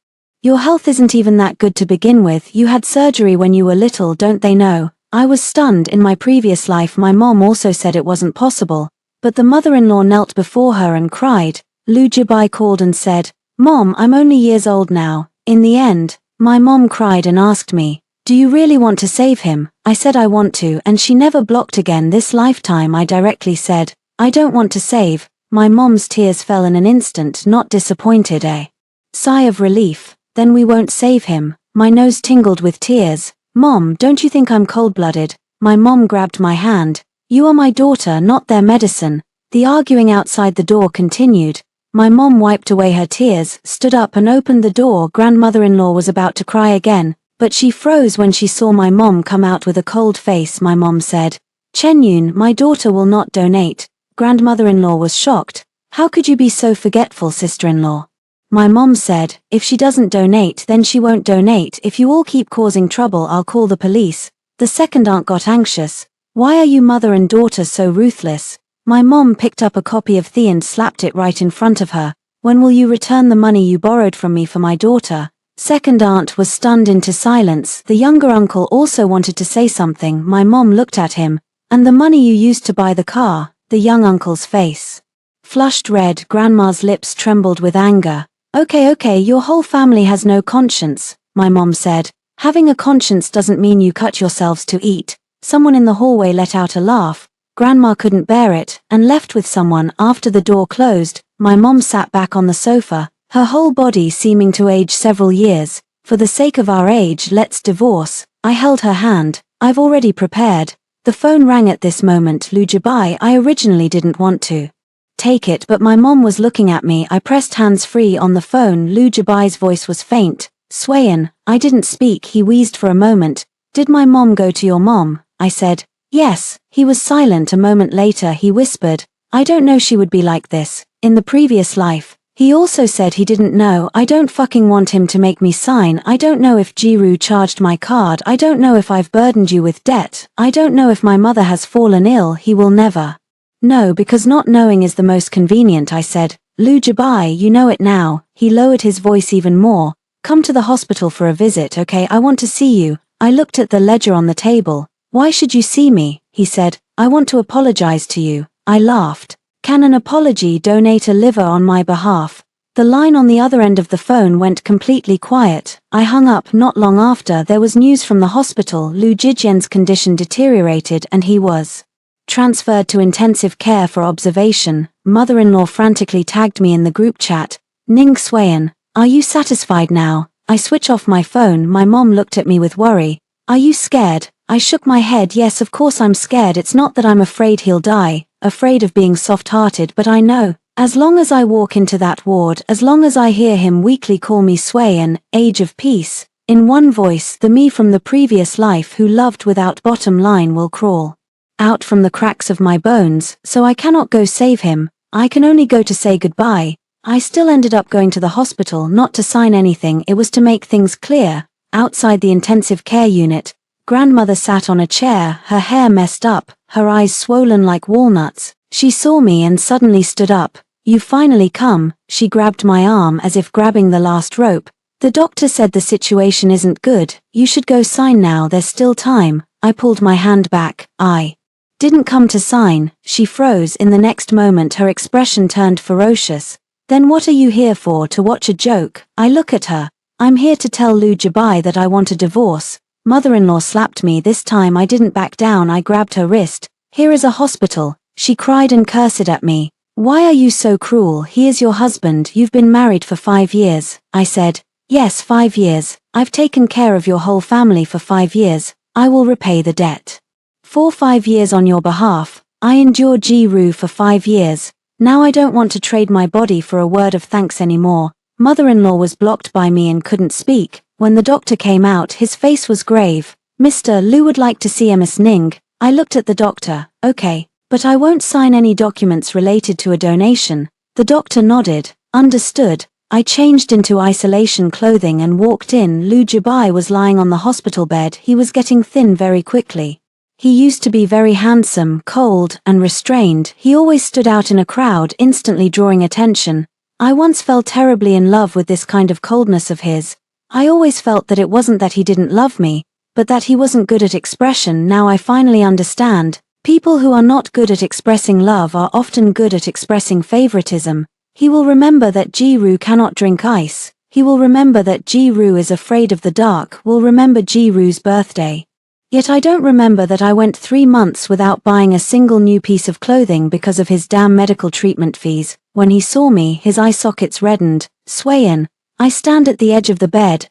Your health isn't even that good to begin with. You had surgery when you were little, don't they know? I was stunned. In my previous life my mom also said it wasn't possible, but the mother-in-law knelt before her and cried. Lu Jibai called and said, Mom, I'm only years old now. In the end, my mom cried and asked me, do you really want to save him? I said I want to, and she never blocked again this lifetime. I directly said, I don't want to save. My mom's tears fell in an instant, not disappointed, a sigh of relief. Then we won't save him. My nose tingled with tears. Mom, don't you think I'm cold-blooded? My mom grabbed my hand. You are my daughter, not their medicine. The arguing outside the door continued. My mom wiped away her tears, stood up and opened the door. Grandmother-in-law was about to cry again, but she froze when she saw my mom come out with a cold face. My mom said, Chen-Yun, my daughter will not donate. Grandmother-in-law was shocked. How could you be so forgetful, sister-in-law? My mom said, if she doesn't donate then she won't donate. If you all keep causing trouble I'll call the police. The second aunt got anxious. Why are you mother and daughter so ruthless? My mom picked up a copy of The and slapped it right in front of her. When will you return the money you borrowed from me for my daughter? Second aunt was stunned into silence. The younger uncle also wanted to say something. My mom looked at him. And the money you used to buy the car? The young uncle's face flushed red. Grandma's lips trembled with anger. Okay, your whole family has no conscience, my mom said. Having a conscience doesn't mean you cut yourselves to eat. Someone in the hallway let out a laugh. Grandma couldn't bear it, and left with someone. After the door closed, my mom sat back on the sofa, her whole body seeming to age several years. For the sake of our age, let's divorce. I held her hand. I've already prepared. The phone rang at this moment. Lu Jibai, I originally didn't want to take it, but my mom was looking at me. I pressed hands-free on the phone. Lu Jibai's voice was faint. Sueyan, I didn't speak. He wheezed for a moment. Did my mom go to your mom? I said, yes. He was silent. A moment later he whispered, I don't know, she would be like this. In the previous life, He also said he didn't know. I don't fucking want him to make me sign. I don't know if Jiru charged my card. I don't know if I've burdened you with debt. I don't know if my mother has fallen ill. He will never know because not knowing is the most convenient, I said. Lu Jabai, you know it now. He lowered his voice even more. Come to the hospital for a visit, okay? I want to see you. I looked at the ledger on the table. Why should you see me? He said. I want to apologize to you. I laughed. Can an apology donate a liver on my behalf? The line on the other end of the phone went completely quiet. I hung up. Not long after, there was news from the hospital. Lu Jijian's condition deteriorated and he was transferred to intensive care for observation. Mother-in-law frantically tagged me in the group chat. Ning Xuan, are you satisfied now? I switch off my phone. My mom looked at me with worry. Are you scared? I shook my head. Yes, of course I'm scared. It's not that I'm afraid he'll die, afraid of being soft-hearted, but I know, as long as I walk into that ward, as long as I hear him weekly call me Xuan, Age of Peace, in one voice, the me from the previous life who loved without bottom line will crawl out from the cracks of my bones, so I cannot go save him. I can only go to say goodbye. I still ended up going to the hospital, not to sign anything. It was to make things clear. Outside the intensive care unit, grandmother sat on a chair, her hair messed up, her eyes swollen like walnuts. She saw me and suddenly stood up. You finally come. She grabbed my arm as if grabbing the last rope. The doctor said the situation isn't good. You should go sign now, there's still time. I pulled my hand back. I didn't come to sign. She froze. In the next moment her expression turned ferocious. Then what are you here for? To watch a joke? I look at her. I'm here to tell Lu Jabai that I want a divorce. Mother-in-law slapped me. This time I didn't back down. I grabbed her wrist. Here is a hospital. She cried and cursed at me. Why are you so cruel? He is your husband. You've been married for 5 years. I said. Yes, 5 years. I've taken care of your whole family for 5 years. I will repay the debt. For 5 years on your behalf. I endured Jiru for 5 years. Now I don't want to trade my body for a word of thanks anymore. Mother-in-law was blocked by me and couldn't speak. When the doctor came out, his face was grave. Mr. Lu would like to see Miss Ning. I looked at the doctor. Okay, but I won't sign any documents related to a donation. The doctor nodded. Understood. I changed into isolation clothing and walked in. Lu Jabai was lying on the hospital bed. He was getting thin very quickly. He used to be very handsome, cold, and restrained. He always stood out in a crowd, instantly drawing attention. I once fell terribly in love with this kind of coldness of his. I always felt that it wasn't that he didn't love me, but that he wasn't good at expression. Now I finally understand. People who are not good at expressing love are often good at expressing favoritism. He will remember that Jiru cannot drink ice. He will remember that Jiru is afraid of the dark. Will remember Jiru's birthday. Yet I don't remember that I went 3 months without buying a single new piece of clothing because of his damn medical treatment fees. When he saw me, his eye sockets reddened. Xuan. I stand at the edge of the bed.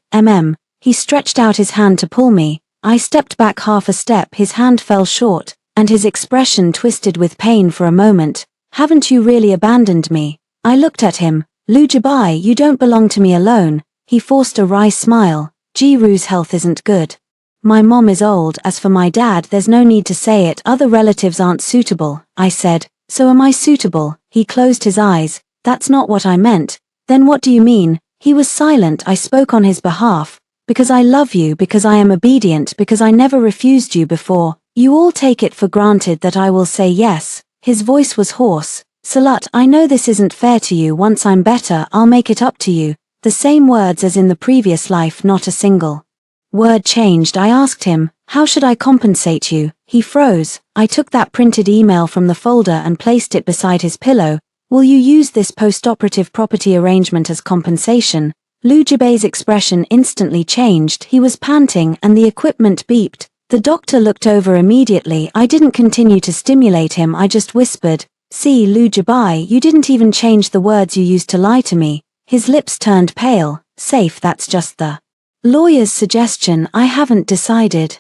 He stretched out his hand to pull me. I stepped back half a step. His hand fell short, and his expression twisted with pain for a moment. Haven't you really abandoned me? I looked at him. Lu Jabai, you don't belong to me alone. He forced a wry smile. Jiru's health isn't good. My mom is old. As for my dad, there's no need to say it. Other relatives aren't suitable. I said. So am I suitable? He closed his eyes. That's not what I meant. Then what do you mean? He was silent. I spoke on his behalf. Because I love you, because I am obedient, because I never refused you before. You all take it for granted that I will say yes. His voice was hoarse. Salat, I know this isn't fair to you. Once I'm better, I'll make it up to you. The same words as in the previous life, not a single word changed. I asked him, how should I compensate you? He froze. I took that printed email from the folder and placed it beside his pillow. Will you use this post-operative property arrangement as compensation? Lu Jibei's expression instantly changed. He was panting and the equipment beeped. The doctor looked over immediately. I didn't continue to stimulate him. I just whispered, see, Lu Jibai, you didn't even change the words you used to lie to me. His lips turned pale. Safe, that's just the lawyer's suggestion. I haven't decided.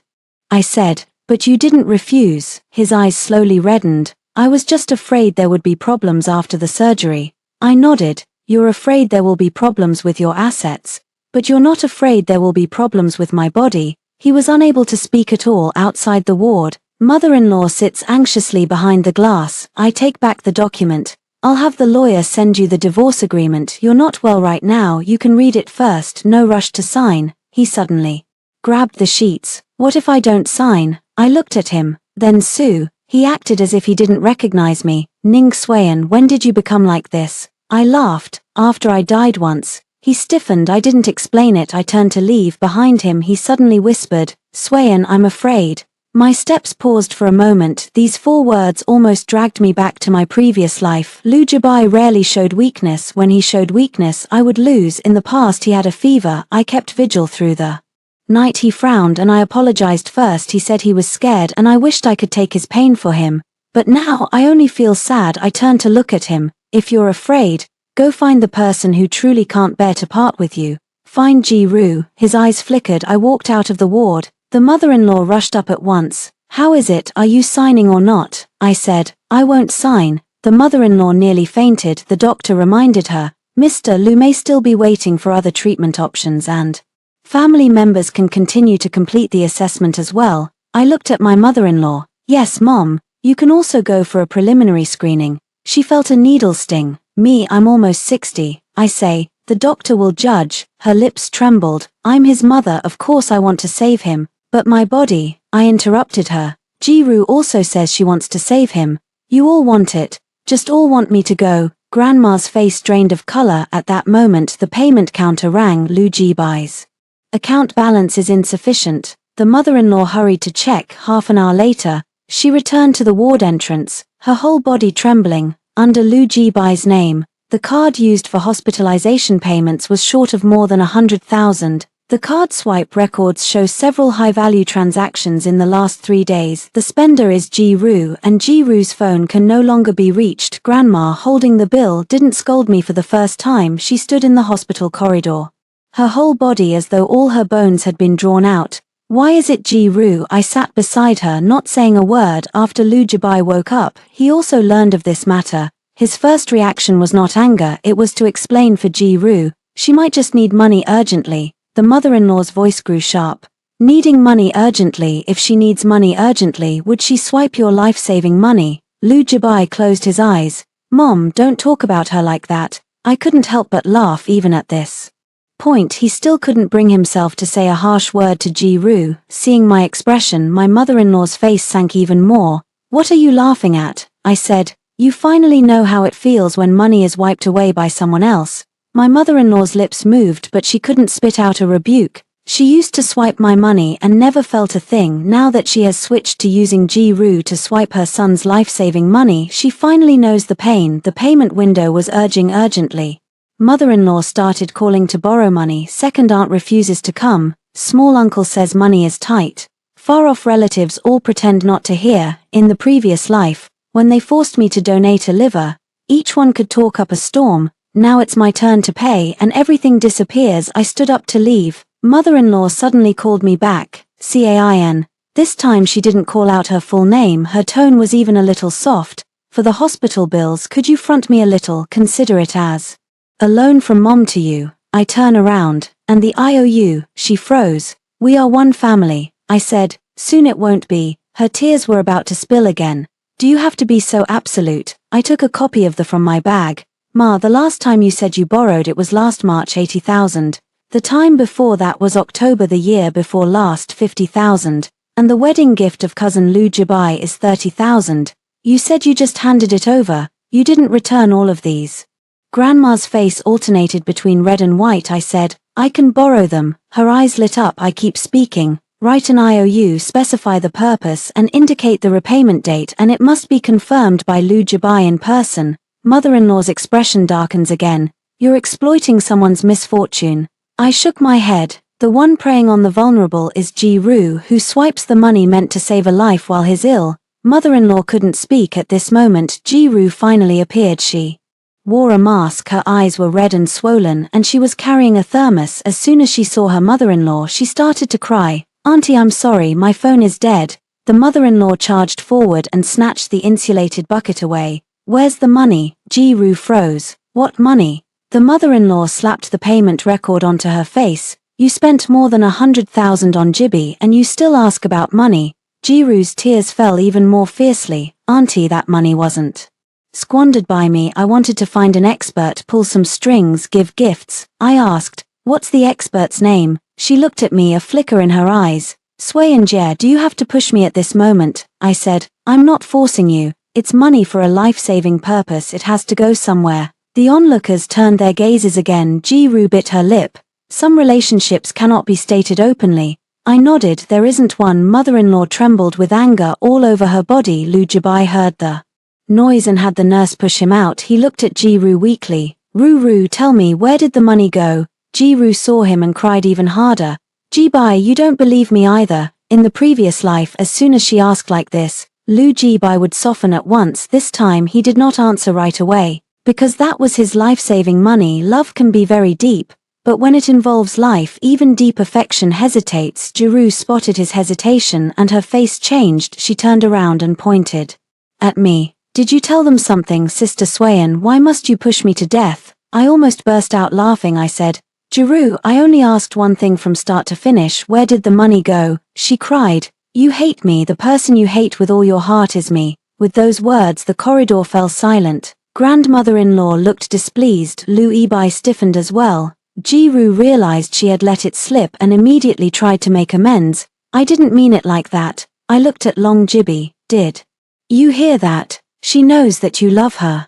I said, but you didn't refuse. His eyes slowly reddened. I was just afraid there would be problems after the surgery. I nodded. You're afraid there will be problems with your assets, but you're not afraid there will be problems with my body. He was unable to speak at all. Outside the ward, mother-in-law sits anxiously behind the glass. I take back the document. I'll have the lawyer send you the divorce agreement. You're not well right now, you can read it first, no rush to sign. He suddenly grabbed the sheets. What if I don't sign? I looked at him. Then Sue. He acted as if he didn't recognize me. Ning Swayan, when did you become like this? I laughed. After I died once. He stiffened. I didn't explain it. I turned to leave. Behind him he suddenly whispered, Swayan, I'm afraid. My steps paused for a moment. These 4 words almost dragged me back to my previous life. Lu Jibai rarely showed weakness. When he showed weakness, I would lose. In the past he had a fever. I kept vigil through the night. He frowned and I apologized first. He said he was scared and I wished I could take his pain for him. But now I only feel sad. I turned to look at him. If you're afraid, go find the person who truly can't bear to part with you. Find Ji-Ru. His eyes flickered. I walked out of the ward. The mother-in-law rushed up at once. How is it, are you signing or not? I said, I won't sign. The mother-in-law nearly fainted. The doctor reminded her, Mr. Lu may still be waiting for other treatment options and family members can continue to complete the assessment as well. I looked at my mother-in-law. Yes, Mom, you can also go for a preliminary screening. She felt a needle sting. Me, I'm almost 60. I say, the doctor will judge. Her lips trembled. I'm his mother, of course I want to save him. But my body, I interrupted her. Ji-Ru also says she wants to save him. You all want it. Just all want me to go. Grandma's face drained of color. At that moment the payment counter rang. Lu Jibai's account balance is insufficient. The mother-in-law hurried to check. Half an hour later, she returned to the ward entrance, her whole body trembling. Under Lu Jibai's name, the card used for hospitalization payments was short of more than 100,000. The card swipe records show several high-value transactions in the last 3 days. The spender is Ji-Ru, and Ji-Ru's phone can no longer be reached. Grandma, holding the bill, didn't scold me for the first time. She stood in the hospital corridor, her whole body as though all her bones had been drawn out. Why is it Ji-Ru? I sat beside her, not saying a word. After Lu Jibai woke up, he also learned of this matter. His first reaction was not anger, it was to explain for Ji-Ru. She might just need money urgently. The mother-in-law's voice grew sharp. Needing money urgently? If she needs money urgently, would she swipe your life-saving money? Lu Jibai closed his eyes. Mom, don't talk about her like that. I couldn't help but laugh even at this point. He still couldn't bring himself to say a harsh word to Ji-Ru. Seeing my expression, my mother-in-law's face sank even more. What are you laughing at? I said. You finally know how it feels when money is wiped away by someone else. My mother-in-law's lips moved, but she couldn't spit out a rebuke. She used to swipe my money and never felt a thing. Now that she has switched to using Ji-Ru to swipe her son's life-saving money, she finally knows the pain. The payment window was urging urgently. Mother-in-law started calling to borrow money. Second aunt refuses to come. Small uncle says money is tight. Far-off relatives all pretend not to hear. In the previous life, when they forced me to donate a liver, each one could talk up a storm. Now it's my turn to pay and everything disappears. I stood up to leave. Mother-in-law suddenly called me back. Cain. This time she didn't call out her full name. Her tone was even a little soft. For the hospital bills, could you front me a little? Consider it as a loan from Mom to you. I turn around. And the IOU. She froze. We are one family. I said. Soon it won't be. Her tears were about to spill again. Do you have to be so absolute? I took a copy of from my bag. Ma, the last time you said you borrowed it was last March 80,000. The time before that was October the year before last 50,000. And the wedding gift of cousin Lu Jibai is 30,000. You said you just handed it over. You didn't return all of these. Grandma's face alternated between red and white. I said, I can borrow them. Her eyes lit up. I keep speaking. Write an IOU, specify the purpose and indicate the repayment date, and it must be confirmed by Lu Jibai in person. Mother-in-law's expression darkens again. You're exploiting someone's misfortune. I shook my head. The one preying on the vulnerable is Ji-Ru, who swipes the money meant to save a life while he's ill. Mother-in-law couldn't speak at this moment. Ji-Ru finally appeared. She wore a mask, her eyes were red and swollen, and she was carrying a thermos. As soon as she saw her mother-in-law, she started to cry. Auntie, I'm sorry, my phone is dead. The mother-in-law charged forward and snatched the insulated bucket away. Where's the money? Ji-Ru froze. What money? The mother-in-law slapped the payment record onto her face. You spent more than 100,000 on Jibi and you still ask about money. Ji-Ru's tears fell even more fiercely. Auntie, that money wasn't squandered by me. I wanted to find an expert, pull some strings, give gifts. I asked, "What's the expert's name?" She looked at me, a flicker in her eyes. "Swayan, do you have to push me at this moment?" I said, "I'm not forcing you. It's money for a life-saving purpose. It has to go somewhere." The onlookers turned their gazes again. Ji-Ru bit her lip. "Some relationships cannot be stated openly." I nodded. "There isn't one." Mother-in-law trembled with anger all over her body. Lu Jibai heard the noise and had the nurse push him out. He looked at Ji-Ru weakly. "Ru, tell me, where did the money go?" Ji-Ru saw him and cried even harder. "Jibai, you don't believe me either." In the previous life, as soon as she asked like this, Lu Jibai would soften at once. This time he did not answer right away, because that was his life-saving money. Love can be very deep, but when it involves life, even deep affection hesitates. Ji-Ru spotted his hesitation and her face changed. She turned around and pointed at me. "Did you tell them something, Sister Swayan? Why must you push me to death?" I almost burst out laughing. I said, "Ji-Ru, I only asked one thing from start to finish. Where did the money go?" She cried, "You hate me. The person you hate with all your heart is me." With those words the corridor fell silent. Grandmother-in-law looked displeased. Lu Ibai stiffened as well. Ji-Ru realized she had let it slip and immediately tried to make amends. "I didn't mean it like that." I looked at Long Jibi. "Did you hear that? She knows that you love her.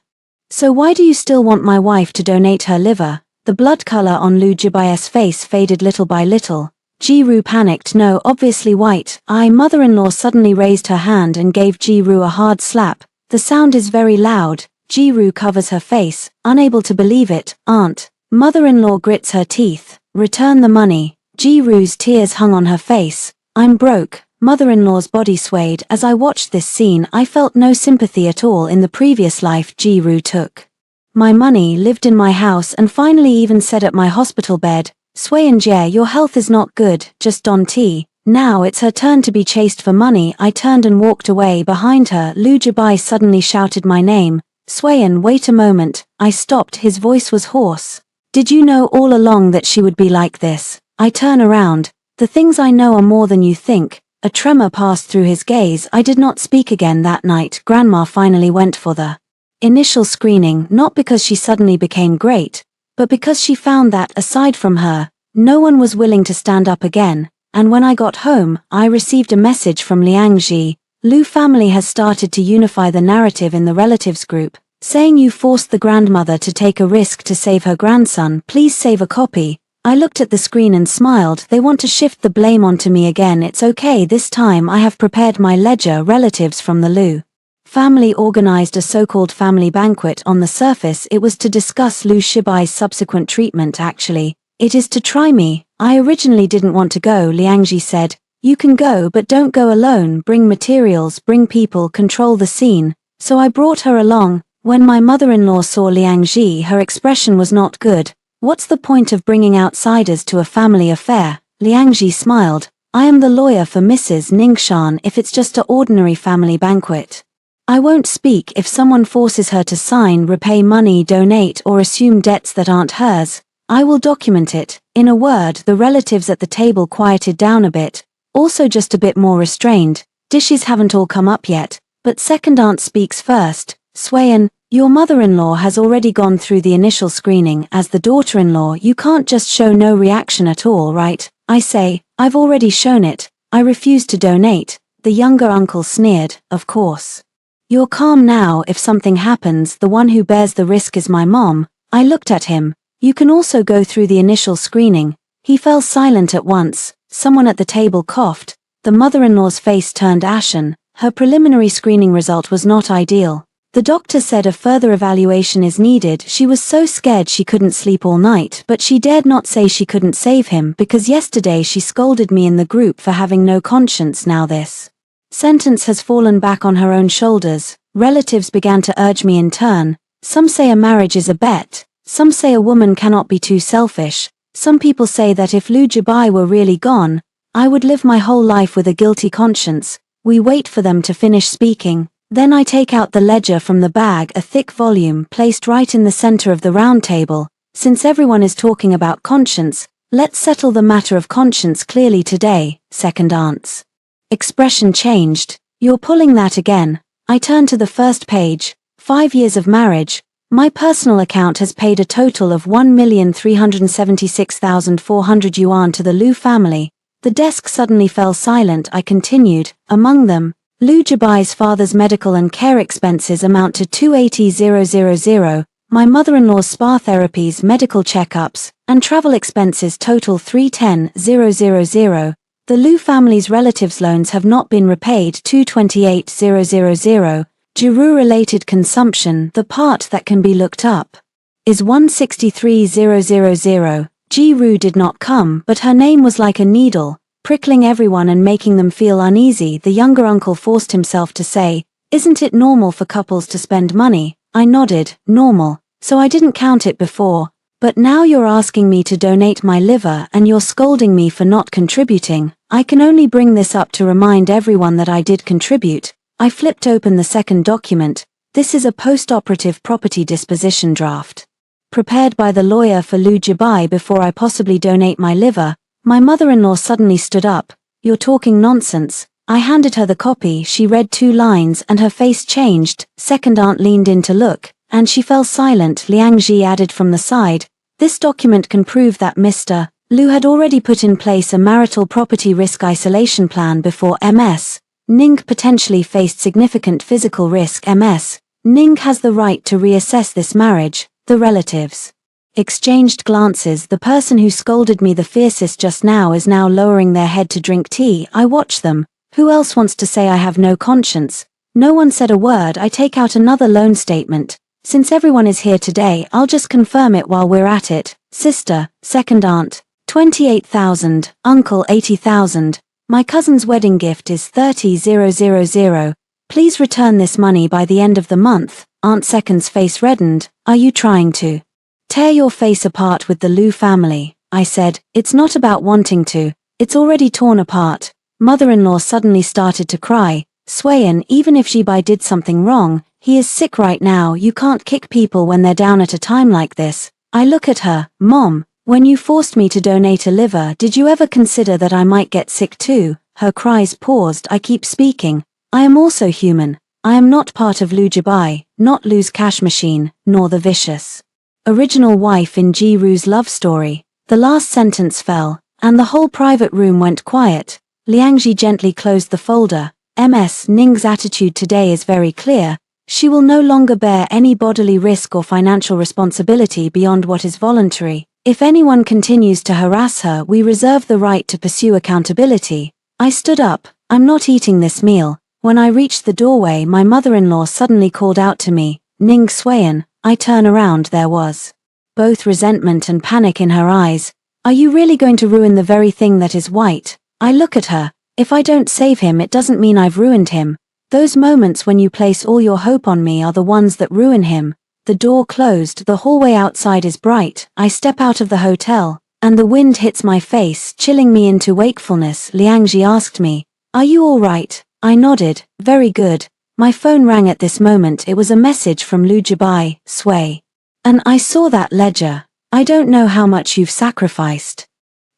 So why do you still want my wife to donate her liver?" The blood color on Lu Jibai's face faded little by little. Ji-Ru panicked. "No, obviously white." Mother-in-law suddenly raised her hand and gave Ji-Ru a hard slap. "The sound is very loud." Ji-Ru covers her face, unable to believe it. "Aunt." Mother-in-law grits her teeth. "Return the money." Ji-Ru's tears hung on her face. "I'm broke." Mother-in-law's body swayed. As I watched this scene, I felt no sympathy at all. In the previous life, Ji-Ru took my money, lived in my house, and finally even said at my hospital bed, "Swayan, your health is not good, just don tea." Now it's her turn to be chased for money. I turned and walked away. Behind her, Lu Jibai suddenly shouted my name. "Swayan, wait a moment." I stopped. His voice was hoarse. "Did you know all along that she would be like this?" I turn around. "The things I know are more than you think." A tremor passed through his gaze. I did not speak again that night. Grandma finally went for the initial screening, not because she suddenly became great, but because she found that, aside from her, no one was willing to stand up again. And when I got home, I received a message from Liang Ji. "Lu family has started to unify the narrative in the relatives group, saying you forced the grandmother to take a risk to save her grandson. Please save a copy." I looked at the screen and smiled. They want to shift the blame onto me again. It's okay, this time I have prepared my ledger. Relatives from the Lu family organized a so-called family banquet. On the surface it was to discuss Lu Shibai's subsequent treatment. Actually, it is to try me. I originally didn't want to go. Liangji said, "You can go, but don't go alone. Bring materials, bring people, control the scene." So I brought her along. When my mother-in-law saw Liangji, her expression was not good. "What's the point of bringing outsiders to a family affair?" Liangji smiled. "I am the lawyer for Mrs. Ningxian. If it's just an ordinary family banquet, I won't speak. If someone forces her to sign, repay money, donate, or assume debts that aren't hers, I will document it." In a word, the relatives at the table quieted down a bit, also just a bit more restrained. Dishes haven't all come up yet, but second aunt speaks first. "Swayan, your mother-in-law has already gone through the initial screening. As the daughter-in-law, you can't just show no reaction at all, right?" I say, "I've already shown it. I refuse to donate." The younger uncle sneered, "Of course. You're calm now. If something happens, the one who bears the risk is my mom." I looked at him. "You can also go through the initial screening." He fell silent at once. Someone at the table coughed. The mother-in-law's face turned ashen. Her preliminary screening result was not ideal. The doctor said a further evaluation is needed. She was so scared she couldn't sleep all night, but she dared not say she couldn't save him because yesterday she scolded me in the group for having no conscience. Now this sentence has fallen back on her own shoulders. Relatives began to urge me in turn. Some say a marriage is a bet. Some say a woman cannot be too selfish. Some people say that if Lu Jibai were really gone, I would live my whole life with a guilty conscience. We wait for them to finish speaking. Then I take out the ledger from the bag, a thick volume placed right in the center of the round table. Since everyone is talking about conscience, let's settle the matter of conscience clearly today. Second aunt's expression changed. "You're pulling that again." I turned to the first page. 5 years of marriage, my personal account has paid a total of 1,376,400 yuan to the Liu family. The desk suddenly fell silent. I continued, among them, Liu Jibai's father's medical and care expenses amount to 280,000, my mother-in-law's spa therapies, medical checkups, and travel expenses total 310,000. The Liu family's relatives' loans have not been repaid, 228,000. Jiru-related consumption, the part that can be looked up, is 163,000. Jiru did not come, but her name was like a needle, prickling everyone and making them feel uneasy. The younger uncle forced himself to say, "Isn't it normal for couples to spend money?" I nodded, normal, so I didn't count it before, but now you're asking me to donate my liver and you're scolding me for not contributing. I can only bring this up to remind everyone that I did contribute. I flipped open the second document. This is a post-operative property disposition draft, prepared by the lawyer for Liu Jibai before I possibly donate my liver. My mother-in-law suddenly stood up. "You're talking nonsense." I handed her the copy. She read 2 lines and her face changed. Second aunt leaned in to look, and she fell silent. Liang Ji added from the side, "This document can prove that Mr. Liu had already put in place a marital property risk isolation plan before Ms. Ning potentially faced significant physical risk. Ms. Ning has the right to reassess this marriage." The relatives exchanged glances. The person who scolded me the fiercest just now is now lowering their head to drink tea. I watch them. Who else wants to say I have no conscience? No one said a word. I take out another loan statement. Since everyone is here today, I'll just confirm it while we're at it. Sister, second aunt, 28,000, uncle 80,000. My cousin's wedding gift is 30,000. Please return this money by the end of the month. Aunt Second's face reddened. Are you trying to tear your face apart with the Liu family? I said, it's not about wanting to. It's already torn apart. Mother-in-law suddenly started to cry. Swayan, even if Jibai did something wrong, he is sick right now. You can't kick people when they're down at a time like this. I look at her. Mom, when you forced me to donate a liver, did you ever consider that I might get sick too? Her cries paused. I keep speaking. I am also human. I am not part of Liu Jibai, not Liu's cash machine, nor the vicious original wife in Jiru's love story. The last sentence fell, and the whole private room went quiet. Liangji gently closed the folder. Ms. Ning's attitude today is very clear. She will no longer bear any bodily risk or financial responsibility beyond what is voluntary. If anyone continues to harass her, we reserve the right to pursue accountability. I stood up. I'm not eating this meal. When I reached the doorway, my mother-in-law suddenly called out to me, Ning Swayan. I turn around. There was both resentment and panic in her eyes. Are you really going to ruin the very thing that is white? I look at her. If I don't save him, it doesn't mean I've ruined him. Those moments when you place all your hope on me are the ones that ruin him. The door closed. The hallway outside is bright. I step out of the hotel, and the wind hits my face, chilling me into wakefulness. Liangji asked me, "Are you all right?" I nodded. Very good. My phone rang at this moment. It was a message from Liu Jibai, Sway. And I saw that ledger. I don't know how much you've sacrificed.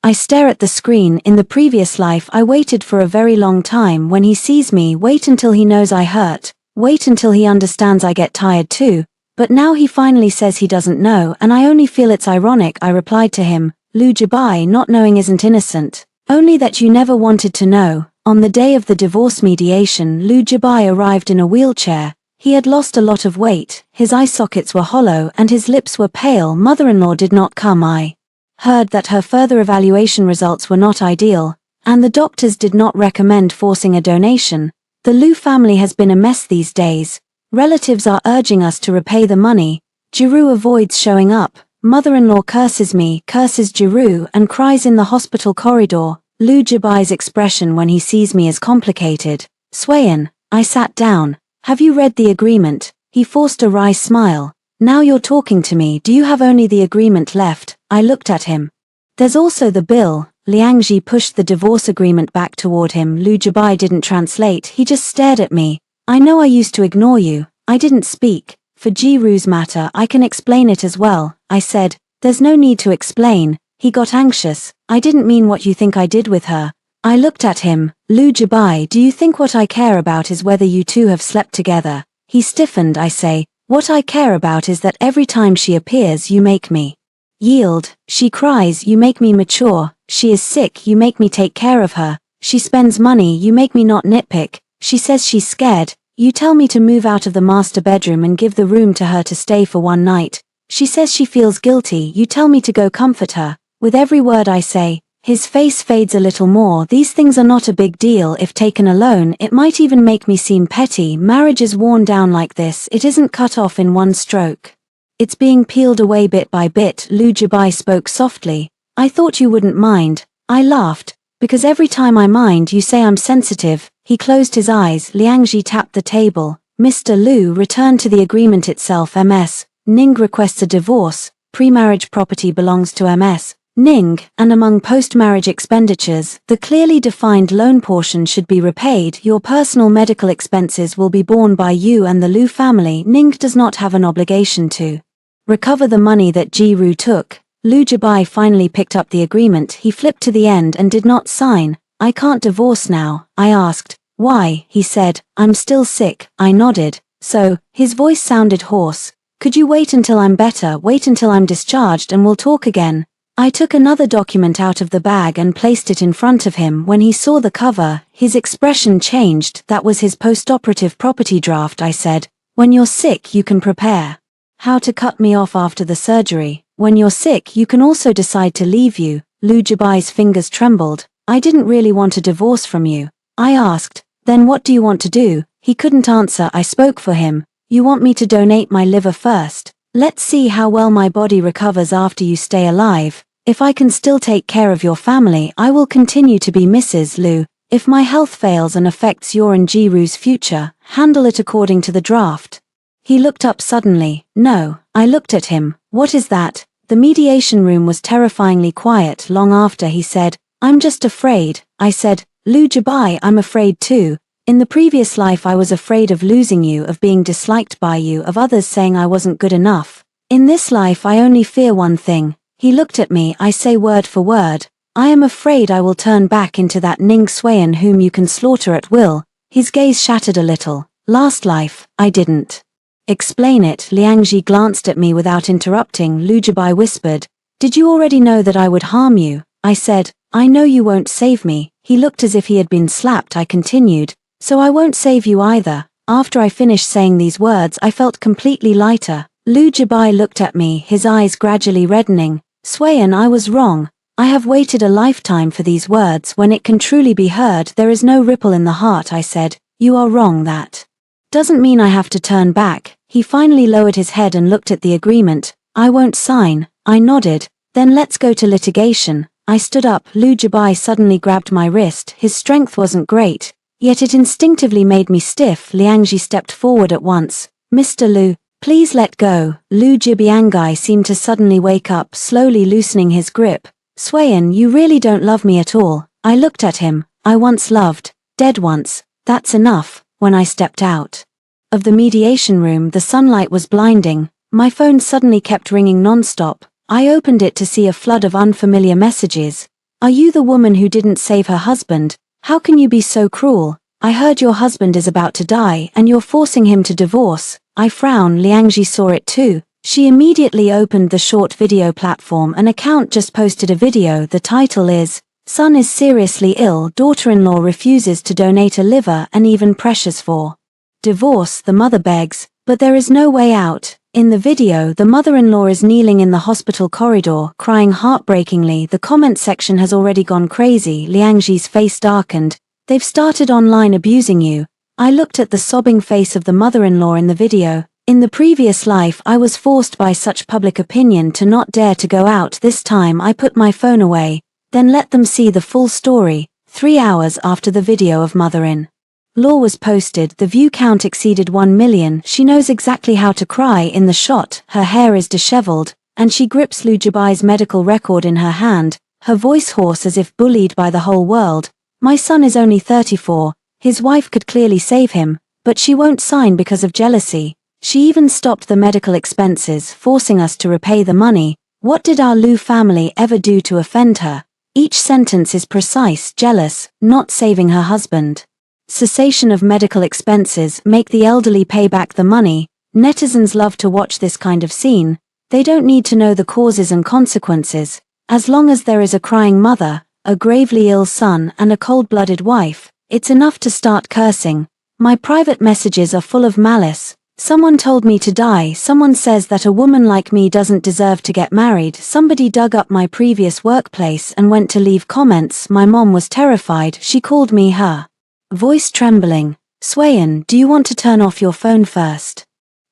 I stare at the screen. In the previous life I waited for a very long time. When he sees me, wait until he knows I hurt. Wait until he understands I get tired too. But now he finally says he doesn't know, and I only feel it's ironic. I replied to him, Liu Jibai, not knowing isn't innocent. Only that you never wanted to know. On the day of the divorce mediation, Liu Jibai arrived in a wheelchair. He had lost a lot of weight, his eye sockets were hollow and his lips were pale. Mother-in-law did not come. I heard that her further evaluation results were not ideal, and the doctors did not recommend forcing a donation. The Liu family has been a mess these days. Relatives are urging us to repay the money. Jiru avoids showing up. Mother-in-law curses me, curses Jiru, and cries in the hospital corridor. Liu Jibai's expression when he sees me is complicated. Swayan, I sat down. Have you read the agreement? He forced a wry smile. Now you're talking to me. Do you have only the agreement left? I looked at him. There's also the bill. Liangji pushed the divorce agreement back toward him. Liu Jibai didn't translate. He just stared at me. I know I used to ignore you. I didn't speak. For Jiru's matter, I can explain it as well. I said, there's no need to explain. He got anxious. I didn't mean what you think I did with her. I looked at him. Liu Jibai, do you think what I care about is whether you two have slept together? He stiffened. I say, What I care about is that every time she appears you make me yield. She cries, you make me mature. She is sick, you make me take care of her. She spends money, you make me not nitpick. She says she's scared, you tell me to move out of the master bedroom and give the room to her to stay for one night. She says she feels guilty, you tell me to go comfort her. With every word I say, his face fades a little more. These things are not a big deal. If taken alone, it might even make me seem petty. Marriage is worn down like this. It isn't cut off in one stroke. It's being peeled away bit by bit. Lu Jibai spoke softly. I thought you wouldn't mind. I laughed. Because every time I mind you say I'm sensitive. He closed his eyes. Liangji tapped the table. Mr. Lu, return to the agreement itself. MS. Ning requests a divorce. Pre-marriage property belongs to MS. Ning, and among post-marriage expenditures, the clearly defined loan portion should be repaid. Your personal medical expenses will be borne by you and the Lu family. Ning does not have an obligation to recover the money that Ji-Ru took. Lu Jibai finally picked up the agreement. He flipped to the end and did not sign. I can't divorce now, I asked. Why? He said. I'm still sick. I nodded. So, his voice sounded hoarse. Could you wait until I'm better? Wait until I'm discharged and we'll talk again. I took another document out of the bag and placed it in front of him. When he saw the cover, his expression changed. That was his post-operative property draft. I said, when you're sick you can prepare how to cut me off after the surgery. When you're sick you can also decide to leave you. Lu Jibai's fingers trembled. I didn't really want a divorce from you. I asked, then what do you want to do? He couldn't answer. I spoke for him. You want me to donate my liver first? Let's see how well my body recovers after you stay alive. If I can still take care of your family, I will continue to be Mrs. Lu. If my health fails and affects your and Ji-Ru's future, handle it according to the draft. He looked up suddenly. No, I looked at him. What is that? The mediation room was terrifyingly quiet. Long after he said, I'm just afraid. I said, Lu Jibai, I'm afraid too. In the previous life I was afraid of losing you, of being disliked by you, of others saying I wasn't good enough. In this life I only fear one thing. He looked at me. I say word for word. I am afraid I will turn back into that Ning Xuan whom you can slaughter at will. His gaze shattered a little. Last life, I didn't explain it. Liangji glanced at me without interrupting. Lu Jibai whispered, did you already know that I would harm you? I said, I know you won't save me. He looked as if he had been slapped. I continued, so I won't save you either. After I finished saying these words I felt completely lighter. Lu Jibai looked at me, his eyes gradually reddening. Xuan, I was wrong. I have waited a lifetime for these words. When it can truly be heard, there is no ripple in the heart. I said, you are wrong. That doesn't mean I have to turn back. He finally lowered his head and looked at the agreement. I won't sign. I nodded. Then let's go to litigation. I stood up. Lu Jibai suddenly grabbed my wrist. His strength wasn't great, yet it instinctively made me stiff. Liangji stepped forward at once. Mr. Lu, please let go. Lu Jibiangai seemed to suddenly wake up, slowly loosening his grip. Xuan, you really don't love me at all. I looked at him. I once loved. Dead once. That's enough. When I stepped out of the mediation room, the sunlight was blinding. My phone suddenly kept ringing non-stop. I opened it to see a flood of unfamiliar messages. Are you the woman who didn't save her husband? How can you be so cruel? I heard your husband is about to die and you're forcing him to divorce. I frowned. Liangji saw it too. She immediately opened the short video platform. An account just posted a video. The title is, Son is seriously ill, daughter-in-law refuses to donate a liver and even pressures for divorce. The mother begs, but there is no way out. In the video, the mother-in-law is kneeling in the hospital corridor, crying heartbreakingly. The comment section has already gone crazy. Liangji's face darkened. They've started online abusing you. I looked at the sobbing face of the mother-in-law in the video. In the previous life I was forced by such public opinion to not dare to go out. This time I put my phone away, then let them see the full story. 3 hours after the video of mother-in-law was posted, the view count exceeded 1 million. She knows exactly how to cry in the shot. Her hair is disheveled, and she grips Lu Jibai's medical record in her hand, her voice hoarse as if bullied by the whole world. My son is only 34. His wife could clearly save him, but she won't sign because of jealousy. She even stopped the medical expenses, forcing us to repay the money. What did our Lu family ever do to offend her? Each sentence is precise. Jealous, not saving her husband. Cessation of medical expenses, make the elderly pay back the money. Netizens love to watch this kind of scene. They don't need to know the causes and consequences. As long as there is a crying mother, a gravely ill son and a cold-blooded wife, it's enough to start cursing. My private messages are full of malice. Someone told me to die, someone says that a woman like me doesn't deserve to get married, somebody dug up my previous workplace and went to leave comments. My mom was terrified, she called me her. Voice trembling. Swayan, do you want to turn off your phone first?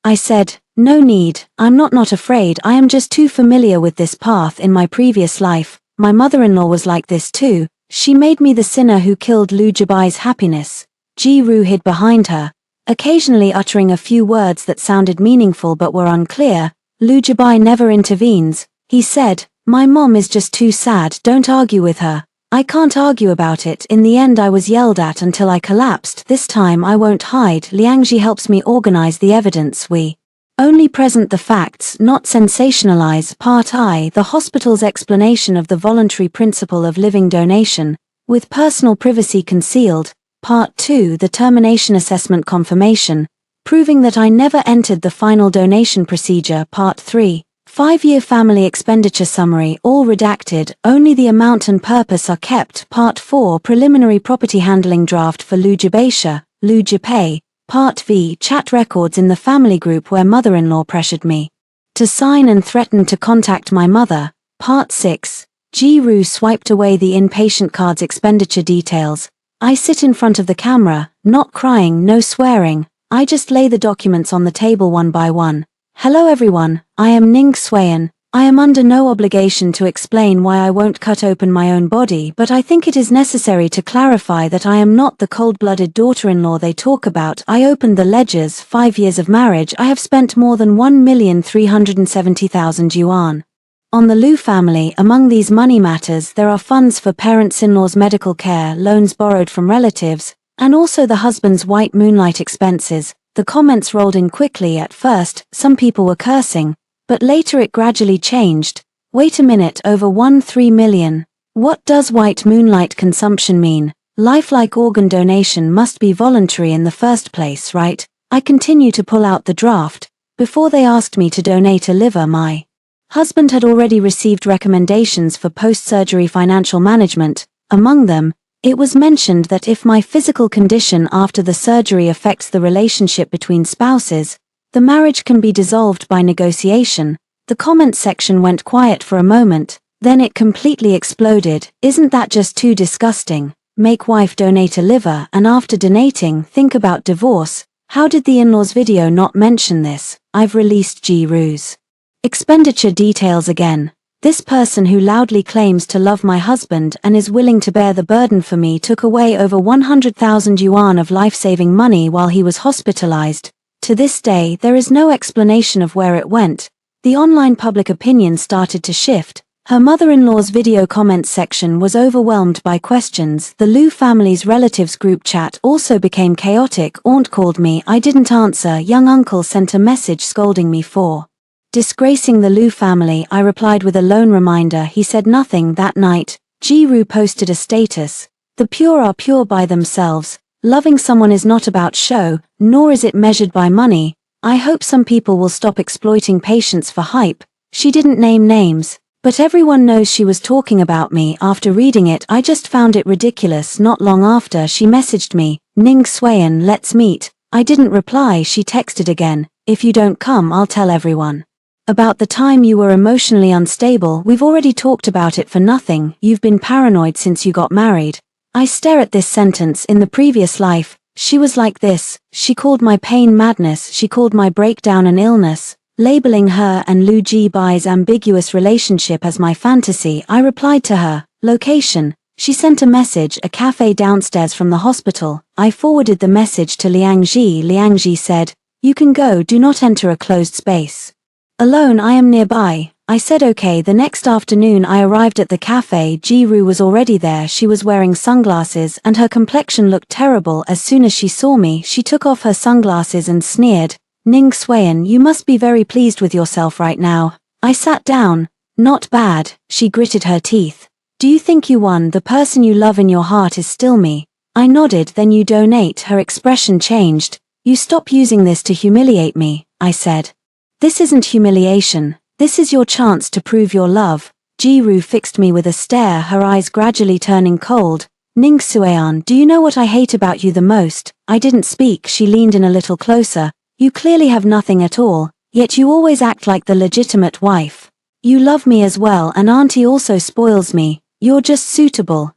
I said, no need, I'm not afraid, I am just too familiar with this path in my previous life. My mother-in-law was like this too, she made me the sinner who killed Lu Jabai's happiness. Ji-Ru hid behind her, occasionally uttering a few words that sounded meaningful but were unclear. Lu Jabai never intervenes. He said, my mom is just too sad, don't argue with her. I can't argue about it, in the end I was yelled at until I collapsed. This time I won't hide. Liangji helps me organize the evidence. We only present the facts, not sensationalize. Part I, the hospital's explanation of the voluntary principle of living donation, with personal privacy concealed. Part 2, the termination assessment confirmation, proving that I never entered the final donation procedure. Part 3, 5-year family expenditure summary, all redacted, only the amount and purpose are kept. Part 4, preliminary property handling draft for Lu Jabaisha, Lu Japay. Part V, chat records in the family group where mother-in-law pressured me to sign and threatened to contact my mother. Part 6, Ji-Ru swiped away the inpatient card's expenditure details. I sit in front of the camera, not crying, no swearing, I just lay the documents on the table one by one. Hello everyone, I am Ning Swayan. I am under no obligation to explain why I won't cut open my own body, but I think it is necessary to clarify that I am not the cold-blooded daughter-in-law they talk about. I opened the ledgers. 5 years of marriage, I have spent more than 1,370,000 yuan on the Lu family. Among these money matters there are funds for parents-in-law's medical care, loans borrowed from relatives, and also the husband's white moonlight expenses. The comments rolled in quickly. At first, some people were cursing, but later it gradually changed. Wait a minute, over 1.3 million. What does white moonlight consumption mean? Lifelike organ donation must be voluntary in the first place, right? I continue to pull out the draft. Before they asked me to donate a liver, my husband had already received recommendations for post-surgery financial management. Among them, it was mentioned that if my physical condition after the surgery affects the relationship between spouses, the marriage can be dissolved by negotiation. The comment section went quiet for a moment, then it completely exploded. Isn't that just too disgusting? Make wife donate a liver and after donating think about divorce. How did the in-laws video not mention this? I've released Ji-Ru's expenditure details again. This person who loudly claims to love my husband and is willing to bear the burden for me took away over 100,000 yuan of life-saving money while he was hospitalized. To this day, there is no explanation of where it went. The online public opinion started to shift. Her mother-in-law's video comments section was overwhelmed by questions. The Lu family's relatives group chat also became chaotic. Aunt called me, I didn't answer. Young uncle sent a message scolding me for disgracing the Lu family. I replied with a lone reminder. He said nothing that night. Ji-Ru posted a status. The pure are pure by themselves. Loving someone is not about show, nor is it measured by money. I hope some people will stop exploiting patients for hype. She didn't name names, but everyone knows she was talking about me. After reading it, I just found it ridiculous. Not long after, she messaged me, Ning Swayan, let's meet. I didn't reply. She texted again, if you don't come, I'll tell everyone about the time you were emotionally unstable. We've already talked about it for nothing. You've been paranoid since you got married. I stare at this sentence. In the previous life, she was like this. She called my pain madness. She called my breakdown an illness. Labeling her and Lu Jibai's ambiguous relationship as my fantasy, I replied to her. Location. She sent a message, a cafe downstairs from the hospital. I forwarded the message to Liangji. Liangji said, you can go, do not enter a closed space. Alone, I am nearby. I said okay. The next afternoon I arrived at the cafe. Ji-Ru was already there. She was wearing sunglasses and her complexion looked terrible. As soon as she saw me, she took off her sunglasses and sneered, Ning Swayan, you must be very pleased with yourself right now. I sat down. Not bad. She gritted her teeth. Do you think you won? The person you love in your heart is still me. I nodded. Then you donate. Her expression changed. You stop using this to humiliate me. I said. This isn't humiliation, this is your chance to prove your love. Ji-Ru fixed me with a stare, her eyes gradually turning cold. Ning Suean, do you know what I hate about you the most? I didn't speak, she leaned in a little closer. You clearly have nothing at all, yet you always act like the legitimate wife. You love me as well, and auntie also spoils me. You're just suitable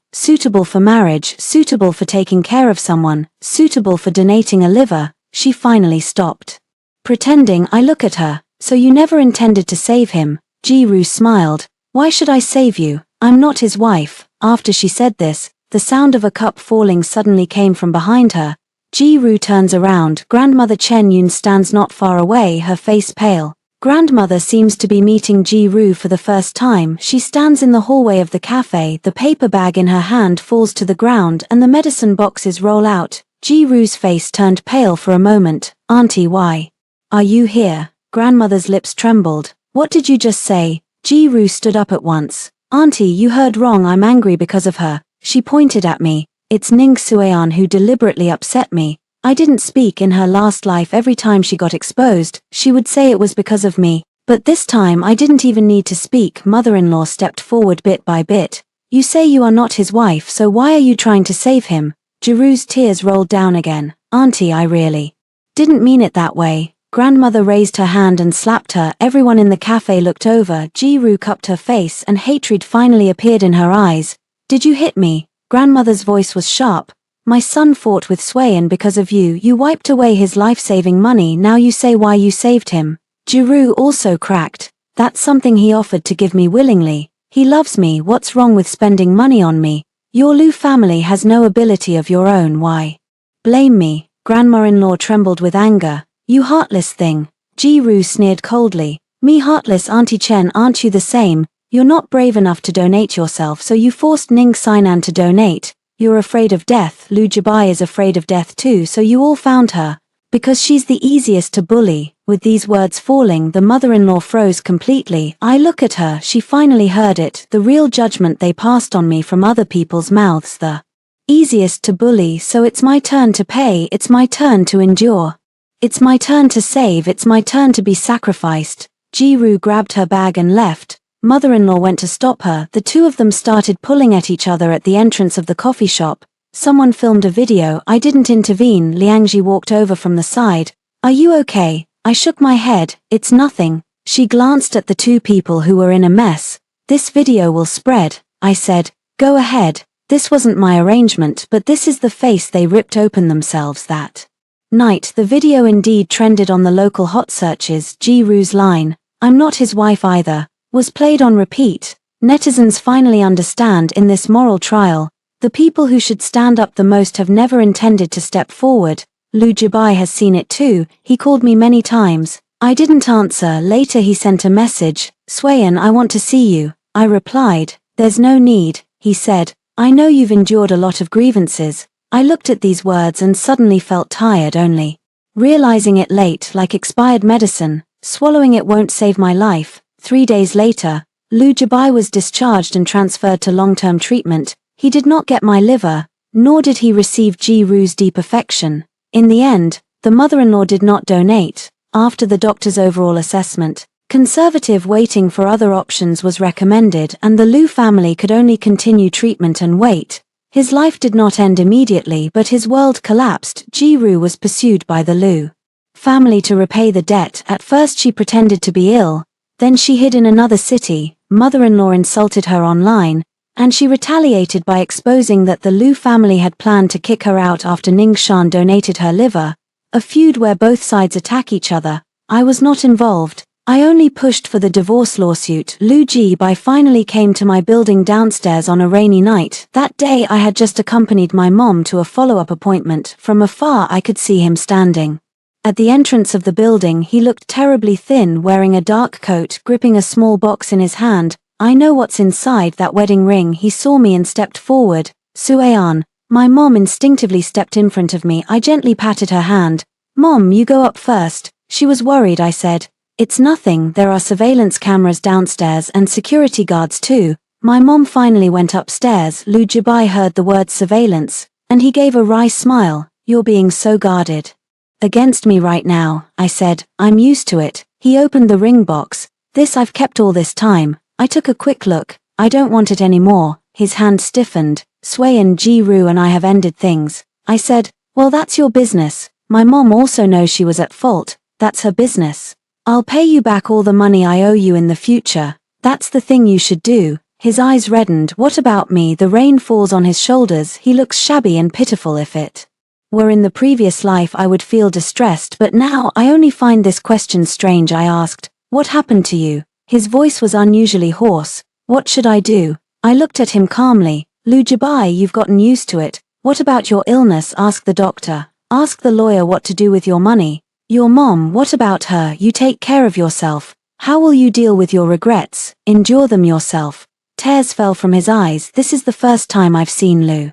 for marriage, suitable for taking care of someone, suitable for donating a liver. She finally stopped. Pretending, I look at her. So you never intended to save him? Ji-Ru smiled. Why should I save you? I'm not his wife. After she said this, the sound of a cup falling suddenly came from behind her. Ji-Ru turns around. Grandmother Chen Yun stands not far away, her face pale. Grandmother seems to be meeting Ji-Ru for the first time. She stands in the hallway of the cafe, the paper bag in her hand falls to the ground and the medicine boxes roll out. Ji-Ru's face turned pale for a moment. Auntie, why are you here? Grandmother's lips trembled. What did you just say? Ji-Ru stood up at once. Auntie, you heard wrong, I'm angry because of her. She pointed at me. It's Ning Suean who deliberately upset me. I didn't speak in her last life. Every time she got exposed, she would say it was because of me. But this time I didn't even need to speak. Mother-in-law stepped forward bit by bit. You say you are not his wife, so why are you trying to save him? Ji-Ru's tears rolled down again. Auntie, I really didn't mean it that way. Grandmother raised her hand and slapped her. Everyone in the cafe looked over. Ji-Ru cupped her face and hatred finally appeared in her eyes. Did you hit me? Grandmother's voice was sharp. My son fought with Sueyan because of you. You wiped away his life-saving money. Now you say why you saved him. Ji-Ru also cracked. That's something he offered to give me willingly. He loves me. What's wrong with spending money on me? Your Lu family has no ability of your own. Why blame me? Grandma-in-law trembled with anger. You heartless thing. Ji-Ru sneered coldly. Me heartless? Auntie Chen, aren't you the same? You're not brave enough to donate yourself, so you forced Ning Sainan to donate. You're afraid of death. Lu Jibai is afraid of death too, so you all found her. Because she's the easiest to bully. With these words falling, the mother-in-law froze completely. I look at her, she finally heard it, the real judgment they passed on me from other people's mouths. The easiest to bully, so it's my turn to pay, it's my turn to endure. It's my turn to save, it's my turn to be sacrificed. Ji-Ru grabbed her bag and left. Mother-in-law went to stop her. The two of them started pulling at each other at the entrance of the coffee shop. Someone filmed a video. I didn't intervene. Liangji walked over from the side. Are you okay? I shook my head. It's nothing. She glanced at the two people who were in a mess. This video will spread, I said. Go ahead. This wasn't my arrangement, but this is the face they ripped open themselves that night. The video indeed trended on the local hot searches. Ji-Ru's line, I'm not his wife either, was played on repeat. Netizens finally understand in this moral trial, the people who should stand up the most have never intended to step forward. Lu Jibai has seen it too. He called me many times. I didn't answer. Later he sent a message. Sueyan, I want to see you. I replied, there's no need. He said, I know you've endured a lot of grievances. I looked at these words and suddenly felt tired, only realizing it late, like expired medicine. Swallowing it won't save my life. 3 days later, Lu Jibai was discharged and transferred to long-term treatment. He did not get my liver, nor did he receive Ji-Ru's deep affection. In the end, the mother-in-law did not donate. After the doctor's overall assessment, conservative waiting for other options was recommended, and the Lu family could only continue treatment and wait. His life did not end immediately, but his world collapsed. Ji-Ru was pursued by the Lu family to repay the debt. At first she pretended to be ill, then she hid in another city. Mother-in-law insulted her online, and she retaliated by exposing that the Lu family had planned to kick her out after Ning Shan donated her liver. A feud where both sides attack each other. I was not involved. I only pushed for the divorce lawsuit. Lu Jibai finally came to my building downstairs on a rainy night. That day I had just accompanied my mom to a follow-up appointment. From afar I could see him standing at the entrance of the building. He looked terribly thin, wearing a dark coat, gripping a small box in his hand. I know what's inside that wedding ring. He saw me and stepped forward. Sueyan. My mom instinctively stepped in front of me. I gently patted her hand. Mom, you go up first. She was worried. I said, it's nothing, there are surveillance cameras downstairs and security guards too. My mom finally went upstairs. Lu Jibai heard the word surveillance, and he gave a wry smile. You're being so guarded. Against me right now, I said. I'm used to it. He opened the ring box. This I've kept all this time. I took a quick look. I don't want it anymore. His hand stiffened. Swayan Ji-Ru and I have ended things. I said, well, that's your business. My mom also knows she was at fault. That's her business. I'll pay you back all the money I owe you in the future. That's the thing you should do. His eyes reddened. What about me? The rain falls on his shoulders. He looks shabby and pitiful. If it were in the previous life I would feel distressed, but now I only find this question strange. I asked, what happened to you? His voice was unusually hoarse. What should I do? I looked at him calmly. Lu Jibai, you've gotten used to it. What about your illness? Ask the doctor. Ask the lawyer what to do with your money. Your mom, what about her? You take care of yourself. How will you deal with your regrets? Endure them yourself. Tears fell from his eyes. This is the first time I've seen Lu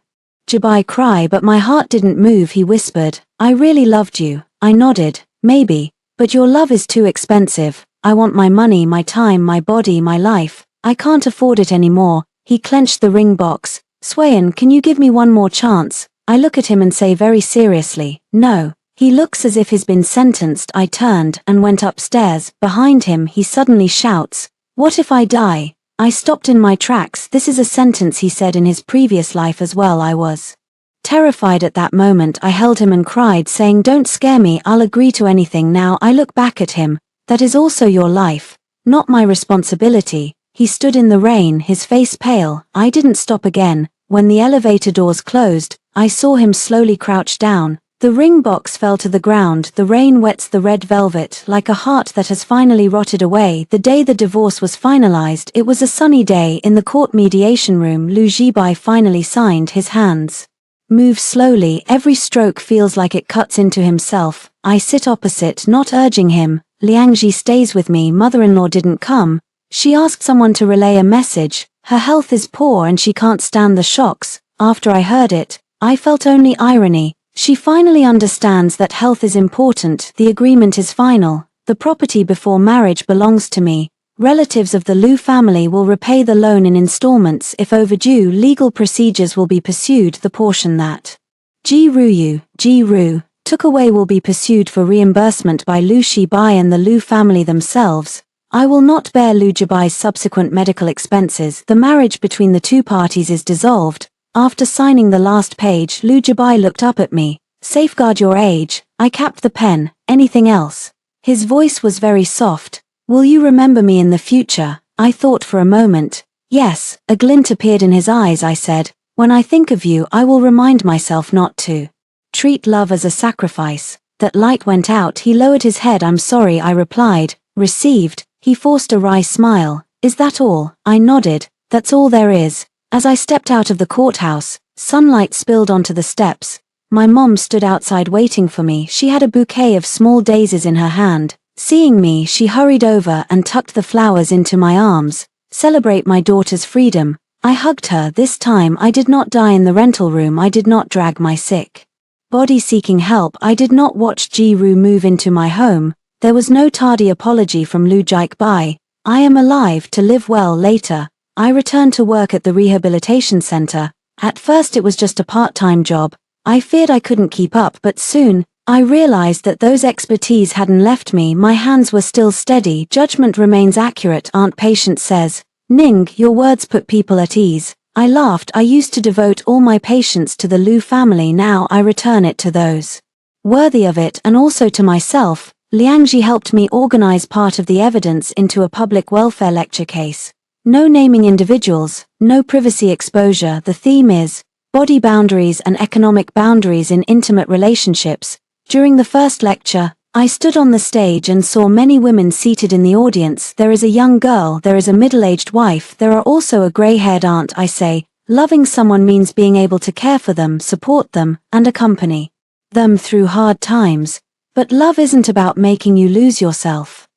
Jibai cry, but my heart didn't move. He whispered, I really loved you. I nodded, maybe, but your love is too expensive. I want my money, my time, my body, my life. I can't afford it anymore. He clenched the ring box. Swayan, can you give me one more chance? I look at him and say very seriously, no. He looks as if he's been sentenced. I turned and went upstairs. Behind him, he suddenly shouts, what if I die? I stopped in my tracks. This is a sentence he said in his previous life as well. I was terrified at that moment. I held him and cried, saying, don't scare me. I'll agree to anything now. I look back at him. That is also your life, not my responsibility. He stood in the rain, his face pale. I didn't stop again. When the elevator doors closed, I saw him slowly crouch down. The ring box fell to the ground. The rain wets the red velvet like a heart that has finally rotted away. The day the divorce was finalized, it was a sunny day. In the court mediation room, Lu Jibai finally signed. His hands move slowly. Every stroke feels like it cuts into himself. I sit opposite, not urging him. Liangji stays with me. Mother-in-law didn't come. She asked someone to relay a message. Her health is poor and she can't stand the shocks. After I heard it, I felt only irony. She finally understands that health is important. The agreement is final. The property before marriage belongs to me. Relatives of the Lu family will repay the loan in installments. If overdue, legal procedures will be pursued. The portion that Ji-Ru took away will be pursued for reimbursement by Lu Jibai and the Lu family themselves. I will not bear Lu Jibai's subsequent medical expenses. The marriage between the two parties is dissolved. After signing the last page, Lu Jibai looked up at me. Safeguard your age. I capped the pen. Anything else? His voice was very soft. Will you remember me in the future? I thought for a moment. Yes. A glint appeared in his eyes. I said, when I think of you, I will remind myself not to treat love as a sacrifice. That light went out. He lowered his head. I'm sorry, I replied. Received. He forced a wry smile. Is that all? I nodded. That's all there is. As I stepped out of the courthouse, sunlight spilled onto the steps. My mom stood outside waiting for me. She had a bouquet of small daisies in her hand. Seeing me, she hurried over and tucked the flowers into my arms. Celebrate my daughter's freedom. I hugged her. This time I did not die in the rental room. I did not drag my sick body seeking help. I did not watch Ji-Ru move into my home. There was no tardy apology from Lu Jibai. I am alive to live well later. I returned to work at the rehabilitation center. At first it was just a part-time job. I feared I couldn't keep up, but soon, I realized that those expertise hadn't left me. My hands were still steady. Judgment remains accurate, Aunt Patience says. Ning, your words put people at ease. I laughed. I used to devote all my patience to the Lu family. Now I return it to those worthy of it, and also to myself. Liangji helped me organize part of the evidence into a public welfare lecture case. No naming individuals, no privacy exposure. The theme is body boundaries and economic boundaries in intimate relationships. During the first lecture, I stood on the stage and saw many women seated in the audience. There is a young girl, there is a middle-aged wife, there are also a gray-haired aunt. I say, loving someone means being able to care for them, support them, and accompany them through hard times. But love isn't about making you lose yourself.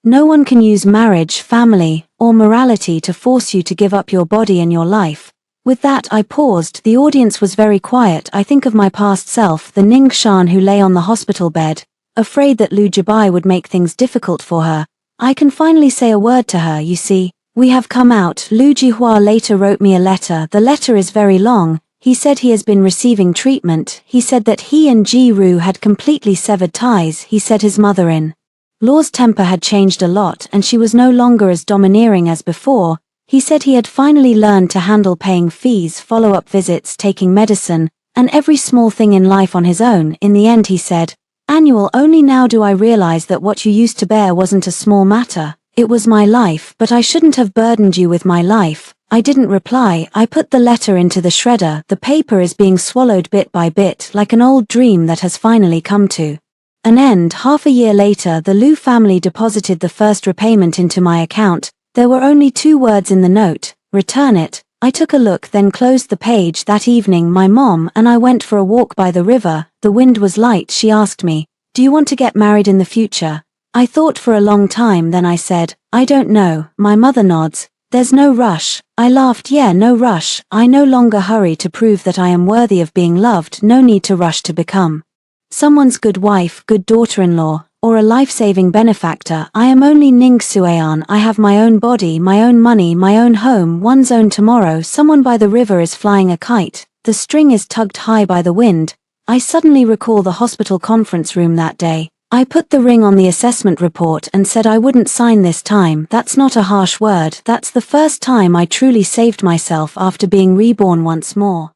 No one can use marriage, family, or morality to force you to give up your body and your life. With that I paused. The audience was very quiet. I think of my past self, the Ning Shan who lay on the hospital bed, afraid that Lu Jibai would make things difficult for her. I can finally say a word to her. You see, we have come out. Lu Jihua later wrote me a letter. The letter is very long. He said he has been receiving treatment. He said that he and Ji-Ru had completely severed ties. He said his mother-in-law's temper had changed a lot and she was no longer as domineering as before. He said he had finally learned to handle paying fees, follow-up visits, taking medicine, and every small thing in life on his own. In the end he said, "Annual, only now do I realize that what you used to bear wasn't a small matter. It was my life, but I shouldn't have burdened you with my life." I didn't reply. I put the letter into the shredder. The paper is being swallowed bit by bit, like an old dream that has finally come to an end. Half a year later, the Liu family deposited the first repayment into my account. There were only 2 words in the note: return it. I took a look, then closed the page. That evening, my mom and I went for a walk by the river. The wind was light. She asked me, "Do you want to get married in the future?" I thought for a long time, then I said, "I don't know." My mother nods. "There's no rush." I laughed. "Yeah, no rush. I no longer hurry to prove that I am worthy of being loved. No need to rush to become someone's good wife, good daughter-in-law, or a life-saving benefactor. I am only Ning Suean. I have my own body, my own money, my own home, one's own tomorrow. Someone by the river is flying a kite. The string is tugged high by the wind. I suddenly recall the hospital conference room that day. I put the ring on the assessment report and said I wouldn't sign this time. That's not a harsh word. That's the first time I truly saved myself after being reborn once more.